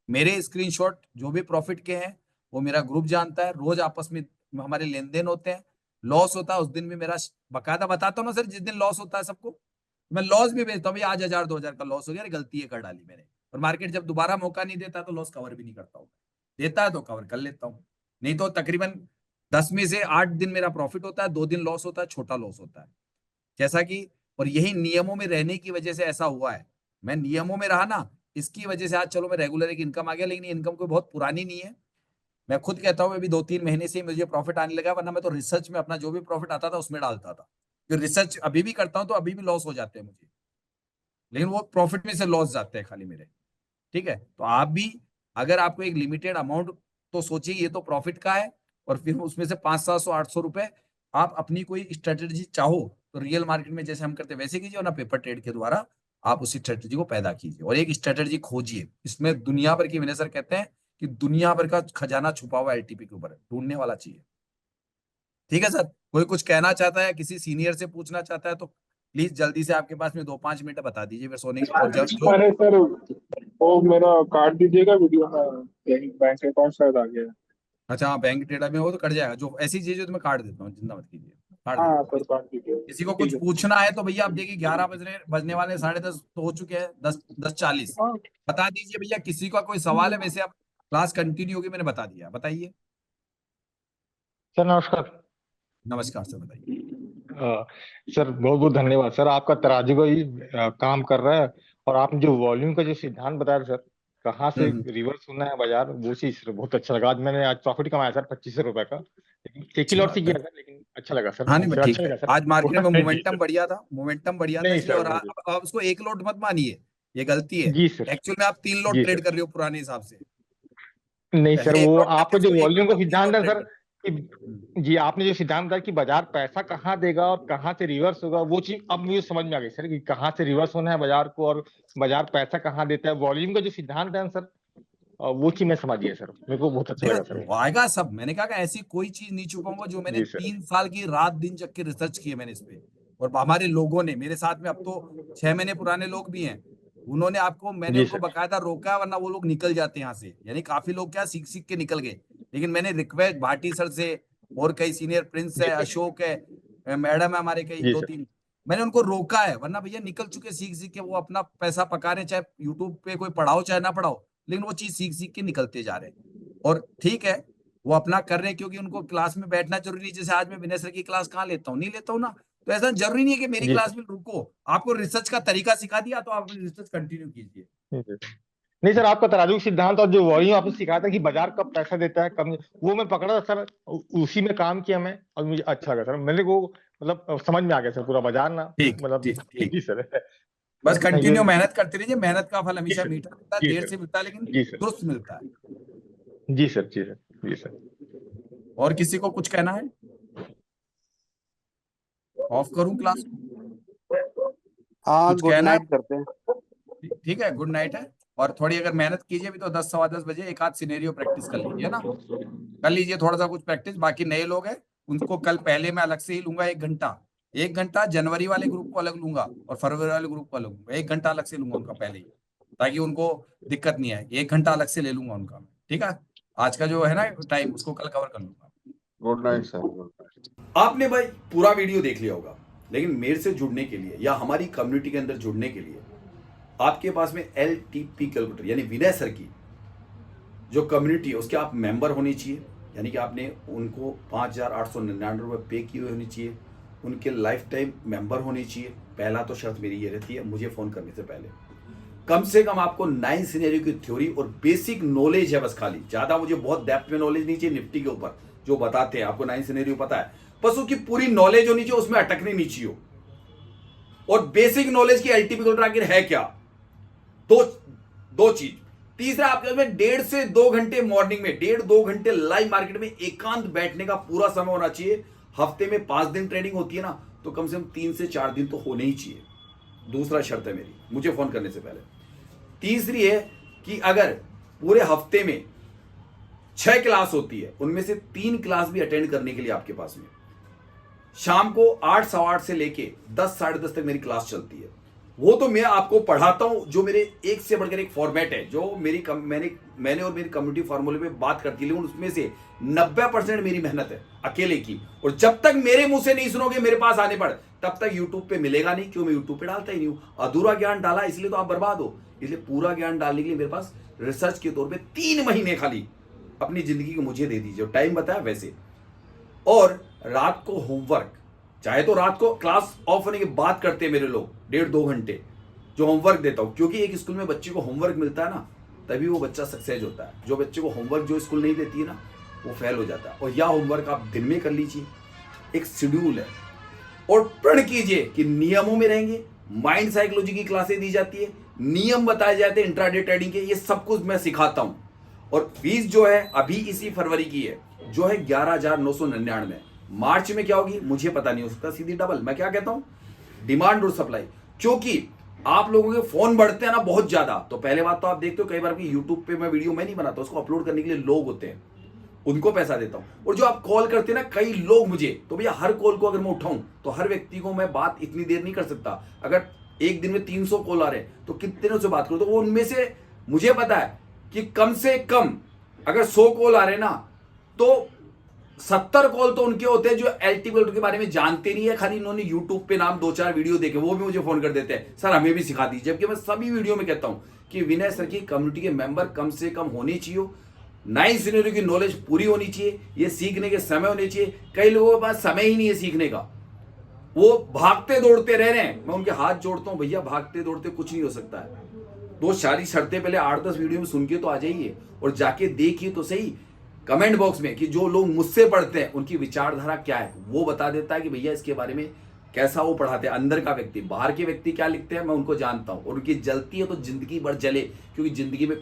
मेरे स्क्रीनशॉट जो भी प्रॉफिट के हैं वो मेरा ग्रुप जानता है, रोज आपस में हमारे लेन देन होते हैं, लॉस होता है उस दिन भी मेरा बकायदा बताता हूँ ना सर, जिस दिन लॉस होता है सबको, मैं लॉस भी भेजता हूँ, भाई आज 1000-2000 का लॉस हो गया, गलती है कर डाली मैंने, और मार्केट जब दोबारा मौका नहीं देता तो लॉस कवर भी नहीं करता हूँ, देता है तो कवर कर लेता हूँ, नहीं तो तकरीबन 10 में से 8 दिन मेरा प्रॉफिट होता है, 2 दिन लॉस होता है, छोटा लॉस होता है। जैसा कि और यही नियमों में रहने की वजह से ऐसा हुआ है, मैं नियमों में रहा ना, इसकी वजह से आज चलो मैं रेगुलर एक इनकम आ गया, लेकिन इनकम कोई बहुत पुरानी नहीं है। मैं खुद कहता हूँ अभी 2-3 महीने से मुझे प्रॉफिट आने लगा, वरना मैं तो रिसर्च में अपना जो भी प्रॉफिट आता था उसमें डालता था। जो रिसर्च अभी भी करता हूँ तो अभी भी लॉस हो जाते हैं मुझे, लेकिन वो प्रॉफिट में से लॉस जाते हैं खाली मेरे। ठीक है, तो आप भी अगर आपको एक लिमिटेड अमाउंट तो सोचिए ये तो प्रॉफिट का है, और फिर उसमें से 500-700-800 रुपए आप अपनी कोई स्ट्रेटेजी चाहो तो रियल मार्केट में जैसे हम करते हैं वैसे कीजिए, और ना पेपर ट्रेड के द्वारा आप उसी स्ट्रेटेजी को पैदा कीजिए और एक स्ट्रेटेजी खोजिए। इसमें दुनिया भर की विनय सर कहते हैं कि दुनिया भर का खजाना छुपा हुआ एलटीपी के ऊपर है, ढूंढने वाला चाहिए। ठीक है सर, कोई कुछ कहना चाहता है, किसी सीनियर से पूछना चाहता है तो प्लीज जल्दी से, आपके पास में 2-5 मिनट बता दीजिए, फिर सोने और अरे सर वो मेरा काट दीजिएगा वीडियो में, बैंक अकाउंट शायद आ गया। अच्छा हाँ, बैंक डेटा में हो तो कट जाएगा, जो ऐसी चीजें तो मैं काट देता हूँ, चिंता मत कीजिए, काट हाँ देता हूँ। सर काट दीजिए। किसी को कुछ पूछना है तो भैया आप देखिए 11 बजने वाले, 10:30 तो हो चुके हैं, 10:40 बता दीजिए भैया, किसी का कोई सवाल है? वैसे आप क्लास कंटिन्यू होगी, मैंने बता दिया, बताइए। सर नमस्कार। नमस्कार सर, बताइए। सर बहुत बहुत धन्यवाद सर, आपका तराजू का ही काम कर रहा है, और आपने जो वॉल्यूम का जो सिद्धांत बताया सर, कहाँ से रिवर्स होना है बाजार, वो चीज सर बहुत अच्छा लगा। आज मैंने आज प्रॉफिट कमाया सर 2500 रुपए का, लेकिन एक ही लॉट से किया सर, लेकिन अच्छा लगा सर। हाँ नहीं सर, ठीक अच्छा है, लगा सर। आज मार्केट में जी मोमेंटम सर। बढ़िया था, मोमेंटम बढ़िया था नहीं इसलिए, सर और आप उसको एक लॉट मत मानिए, ये गलती है। जी सर। एक्चुअल में आप 3 लॉट जी ट्रेड सर। कर रहे हो पुराने हिसाब से। नहीं सर, पहले एक वो लॉट आपका जो उसको एक वॉल्यूम का लॉट, 3 सिद्धांत लॉट है ट्रेड सर, कर। कि जी आपने जो सिद्धांत बताया कि बाजार पैसा कहाँ देगा और कहाँ से रिवर्स होगा, वो चीज अब मुझे समझ में आ गई सर, कि कहाँ से रिवर्स होना है बाजार को और बाजार पैसा कहाँ देता है। वॉल्यूम का जो सिद्धांत है सर, वो चीज मैं समझ गया सर, मेरे को बहुत अच्छा लगा सर। देखो आएगा सब, मैंने कहा कि ऐसी कोई चीज नहीं छुपाऊंगा, जो मैंने जी सर। 3 साल की रात दिन जग के रिसर्च की है मैंने इस पे, और हमारे लोगों ने मेरे साथ में, अब तो 6 महीने पुराने लोग भी हैं, उन्होंने आपको, मैंने जी उनको सर। बकायदा रोका, वरना वो लोग निकल जाते हैं यहाँ से, यानी काफी लोग क्या सीख सीख के निकल गए, लेकिन मैंने रिक्वेस्ट भाटी सर से और कई सीनियर, प्रिंस है, जी सर। अशोक है, मैडम है हमारे कई जी सर। 2-3, मैंने उनको रोका है, वरना भैया निकल चुके सीख सीख के, वो अपना पैसा पका रहे, चाहे यूट्यूब पे कोई पढ़ाओ चाहे ना पढ़ाओ, लेकिन वो चीज सीख सीख के निकलते जा रहे हैं। और ठीक है, वो अपना कर रहे हैं क्योंकि उनको क्लास में बैठना जरूरी है। जैसे आज मैं विनय सर की क्लास कहाँ लेता हूँ, नहीं लेता हूँ ना, तो ऐसा जरूरी नहीं है कि मेरी जी क्लास सर। में रुको, आपको रिसर्च का तरीका सिखा दिया तो आप रिसर्च कंटिन्यू कीजिए। नहीं सर, आपका तराजू का सिद्धांत और जो वॉल्यूम आपने सिखाया था कि बाजार कब पैसा देता है कब, वो मैं पकड़ा था सर, उसी में काम किया मैं, और मुझे अच्छा लगा सर। मैंने वो मतलब समझ में आ गया सर पूरा बाजार ना, ठीक मतलब ठीक ठीक, जी सर। बस ये कंटिन्यू मेहनत करते रहिए, मेहनत का फल जी हमेशा सर। मीठा मिलता है, जी देर सर। से मिलता है लेकिन जी सर। दुरुस्त मिलता है। जी सर। जी सर। जी सर। और किसी को कुछ कहना है? ऑफ करूं क्लास को? हाँ, कुछ गुड कहना है? नाइट करते हैं। ठीक है, गुड नाइट है। और थोड़ी अगर मेहनत कीजिए भी तो 10-10:15 बजे एक आध सिनेरियो प्रैक्टिस कर लीजिए ना, कर लीजिए थोड़ा सा कुछ प्रैक्टिस। बाकी नए लोग हैं उनको कल पहले मैं अलग से ही लूंगा, 1 घंटा जनवरी वाले ग्रुप को अलग लूंगा और फरवरी वाले ग्रुप को अलग लूंगा, 1 घंटा अलग से लूंगा उनका पहले ही, ताकि उनको दिक्कत नहीं आए। 1 घंटा अलग से ले लूंगा उनका, ठीक है? आज का जो है ना टाइम, उसको कल कवर कर लूंगा। Good night sir, good night. आपने भाई पूरा वीडियो देख लिया होगा, लेकिन मेरे से जुड़ने के लिए या हमारी कम्युनिटी के अंदर जुड़ने के लिए आपके पास में LTP कैलकुलेटर यानी विनय सर की जो कम्युनिटी है उसके आप मेंबर होने चाहिए, यानी कि आपने उनको 5,899 रुपये पे किए हुए होने चाहिए, उनके लाइफ टाइम मेंबर होने चाहिए। पहला तो शर्त मेरी ये रहती है, मुझे फ़ोन करने से पहले कम से कम आपको 9 सिनेरियो की थ्योरी और बेसिक नॉलेज है, बस खाली, ज़्यादा मुझे बहुत डेप्थ में नॉलेज नहीं चाहिए। निफ्टी के ऊपर जो बताते हैं आपको 9 सिनेरियो पता है, बस उसकी पूरी नॉलेज होनी चाहिए, उसमें अटकनी नहीं चाहिए। और बेसिक नॉलेज की LTP कैलकुलेटर आखिर है क्या, दो चीज। तीसरा, आपके में 1.5 से 2 घंटे मॉर्निंग में, 1.5-2 घंटे लाइव मार्केट में एकांत बैठने का पूरा समय होना चाहिए। हफ्ते में 5 दिन ट्रेडिंग होती है ना, तो कम से कम 3 से 4 दिन तो होने ही चाहिए। दूसरा शर्त है मेरी, मुझे फोन करने से पहले। तीसरी है कि अगर पूरे हफ्ते में 6 क्लास होती है, उनमें से 3 क्लास भी अटेंड करने के लिए आपके पास में शाम को 8, 8:15 से लेके 10, 10:30 तक मेरी क्लास चलती है। वो तो मैं आपको पढ़ाता हूं, जो मेरे एक से बढ़कर एक फॉर्मेट है, जो मैंने और मेरी कम्युनिटी फार्मूले पे बात करती है, लेकिन उसमें से 90% मेरी मेहनत है अकेले की। और जब तक मेरे मुंह से नहीं सुनोगे मेरे पास आने पर, तब तक यूट्यूब पे मिलेगा नहीं। क्यों? मैं यूट्यूब पे डालता ही नहीं हूं। अधूरा ज्ञान डाला इसलिए तो आप बर्बाद हो। इसलिए पूरा ज्ञान डालने के लिए मेरे पास रिसर्च के तौर पे 3 महीने खाली अपनी जिंदगी को मुझे दे दीजिए, टाइम बताया वैसे। और रात को होमवर्क, चाहे तो रात को क्लास ऑफ होने के बाद करते हैं मेरे लोग 1.5-2 घंटे जो होमवर्क देता हूं, क्योंकि एक स्कूल में बच्चे को होमवर्क मिलता है ना, तभी वो बच्चा सक्सेस होता है। जो बच्चे को होमवर्क जो स्कूल नहीं देती है ना, वो फेल हो जाता है। और यह होमवर्क आप दिन में कर लीजिए, एक शेड्यूल है। और प्रण कीजिए कि नियमों में रहेंगे। माइंड साइकोलॉजी की क्लासें दी जाती है, नियम बताए जाते हैं इंट्राडे ट्रेडिंग के, ये सब कुछ मैं सिखाता हूं। और फीस जो है अभी इसी फरवरी की है, जो है 11,999। मार्च में क्या होगी मुझे पता नहीं, हो सकता सीधी डबल। मैं क्या कहता हूं, डिमांड और सप्लाई। क्योंकि आप लोगों के फोन बढ़ते हैं ना बहुत ज्यादा, तो पहले बात तो आप देखते हो कई बार कि यूट्यूब पे मैं वीडियो मैं नहीं बनाता, उसको अपलोड करने के लिए लोग होते हैं, उनको पैसा देता हूं। और जो आप कॉल करते हैं ना कई लोग मुझे, तो भैया हर कॉल को अगर मैं उठाऊं तो हर व्यक्ति को मैं बात इतनी देर नहीं कर सकता। अगर एक दिन में 300 कॉल आ रहे हैं तो कितने से बात करूं, तो वो उनमें से मुझे पता है कि कम से कम अगर 100 कॉल आ रहे हैं ना, तो 70 कॉल तो उनके होते हैं जो एलटीपी के बारे में जानते नहीं है, खाली इन्होंने यूट्यूब पे नाम 2-4 वीडियो देखे, वो भी मुझे फोन कर देते हैं, सर हमें भी सिखा दीजिए। जबकि मैं सभी वीडियो में कहता हूं कि विनय सर की कम्युनिटी के मेंबर कम से कम होने चाहिए, 9 सीनियरों की नॉलेज पूरी होनी चाहिए, ये सीखने के समय होने चाहिए। कई लोगों के पास समय ही नहीं है सीखने का, वो भागते दौड़ते रह रहे हैं। मैं उनके हाथ जोड़ता हूं, भैया भागते दौड़ते कुछ नहीं हो सकता है। 2 सारी शर्तें पहले 8-10 वीडियो में सुन के तो आ जाइए और जाके देखिए तो सही कमेंट बॉक्स में कि जो लोग मुझसे पढ़ते हैं उनकी विचारधारा क्या है, वो बता देता है कि भैया इसके बारे में कैसा वो पढ़ाते हैं। अंदर का व्यक्ति, बाहर के व्यक्ति क्या लिखते हैं मैं उनको जानता हूं, और उनकी जलती है तो जिंदगी भर जले, क्योंकि जिंदगी में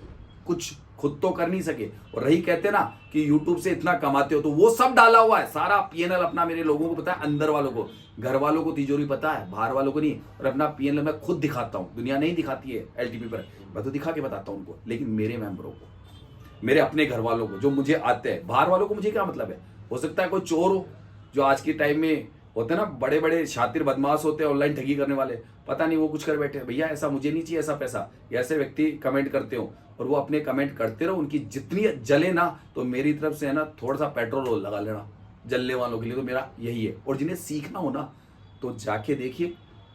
कुछ खुद तो कर नहीं सके। और रही कहते ना कि यूट्यूब से इतना कमाते हो, तो वो सब डाला हुआ है, सारा पीएनएल अपना मेरे लोगों को पता है, अंदर वालों को, घर वालों को तिजोरी पता है, बाहर वालों को नहीं। और अपना पीएनएल मैं खुद दिखाता हूं, दुनिया नहीं दिखाती है एलटीपी पर, मैं तो दिखा के बताता हूं उनको। लेकिन मेरे मेंबरों को, मेरे अपने घर वालों को जो मुझे आते हैं, बाहर वालों को मुझे क्या मतलब है। हो सकता है कोई चोर हो, जो आज के टाइम में होते हैं ना, बड़े बड़े शातिर बदमाश होते हैं ऑनलाइन ठगी करने वाले, पता नहीं वो कुछ कर बैठे, भैया ऐसा मुझे नहीं चाहिए ऐसा पैसा। ऐसे व्यक्ति कमेंट करते हो और वो अपने कमेंट करते रहो, उनकी जितनी जले ना, तो मेरी तरफ से है ना थोड़ा सा पेट्रोल लगा लेना जलने वालों के लिए, तो मेरा यही है। और जिन्हें सीखना हो ना तो जाके देखिए।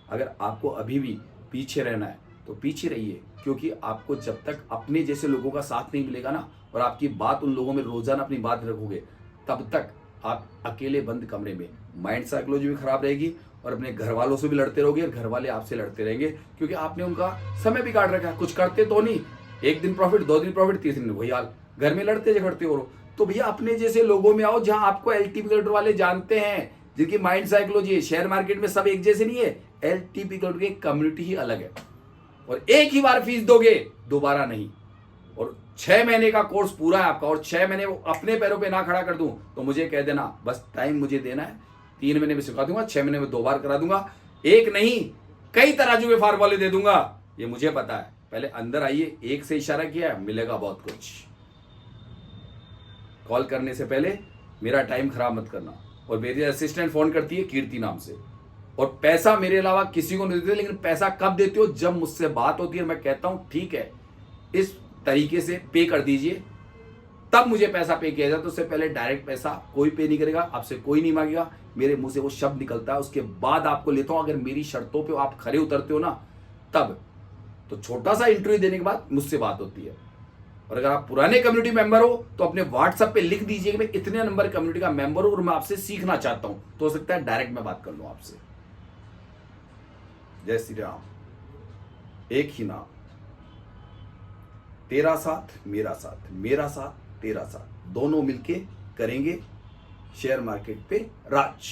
अगर आपको अभी भी पीछे रहना है तो पीछे रहिए, क्योंकि आपको जब तक अपने जैसे लोगों का साथ नहीं मिलेगा ना, और आपकी बात उन लोगों में रोजाना अपनी बात रखोगे, तब तक आप अकेले बंद कमरे में माइंड साइकोलॉजी भी खराब रहेगी, और अपने घर वालों से भी लड़ते रहोगे, और घर वाले आपसे लड़ते रहेंगे, क्योंकि आपने उनका समय भी काट रखा है। कुछ करते तो नहीं, एक दिन प्रॉफिट, 2 दिन प्रॉफिट, 3 दिन वही हाल, घर में लड़ते झगड़ते हो। तो भैया अपने जैसे लोगों में आओ, जहां आपको एलटीपी वाले जानते हैं, जिनकी माइंड साइकोलॉजी है। शेयर मार्केट में सब एक जैसे नहीं है, एलटीपी की कम्युनिटी ही अलग है। और एक ही बार फीस दोगे, दोबारा नहीं। और 6 महीने का कोर्स पूरा है आपका, और 6 महीने अपने पैरों पे ना खड़ा कर दूं तो मुझे कह देना, बस टाइम मुझे देना है, 3 महीने में सिखा दूंगा, 6 महीने में 2 बार करा दूंगा, एक नहीं कई तराजू के फार्मूले दे दूंगा, ये मुझे पता है। पहले अंदर आइए, एक से इशारा किया है, मिलेगा बहुत कुछ। कॉल करने से पहले मेरा टाइम खराब मत करना। और मेरी असिस्टेंट फोन करती है कीर्ति नाम से, और पैसा मेरे अलावा किसी को नहीं देते, लेकिन पैसा कब देते हो, जब मुझसे बात होती है, मैं कहता हूं ठीक है इस तरीके से पे कर दीजिए, तब मुझे पैसा पे किया जाए। तो उससे पहले डायरेक्ट पैसा कोई पे नहीं करेगा, आपसे कोई नहीं मांगेगा, मेरे मुंह से वो शब्द निकलता है, उसके बाद आपको लेता हूं। अगर मेरी शर्तों पे आप खरे उतरते हो ना, तब तो छोटा सा इंटरव्यू देने के बाद मुझसे बात होती है। और अगर आप पुराने कम्युनिटी मेंबर हो तो अपने व्हाट्सएप पे लिख दीजिए कि मैं इतने नंबर कम्युनिटी का मेंबर हूं और मैं आपसे सीखना चाहता हूं, तो हो सकता है डायरेक्ट मैं बात कर लूं आपसे। जय श्री राम, एक ही नाम, तेरा साथ मेरा साथ, मेरा साथ तेरा साथ, दोनों मिलके करेंगे शेयर मार्केट पे राज।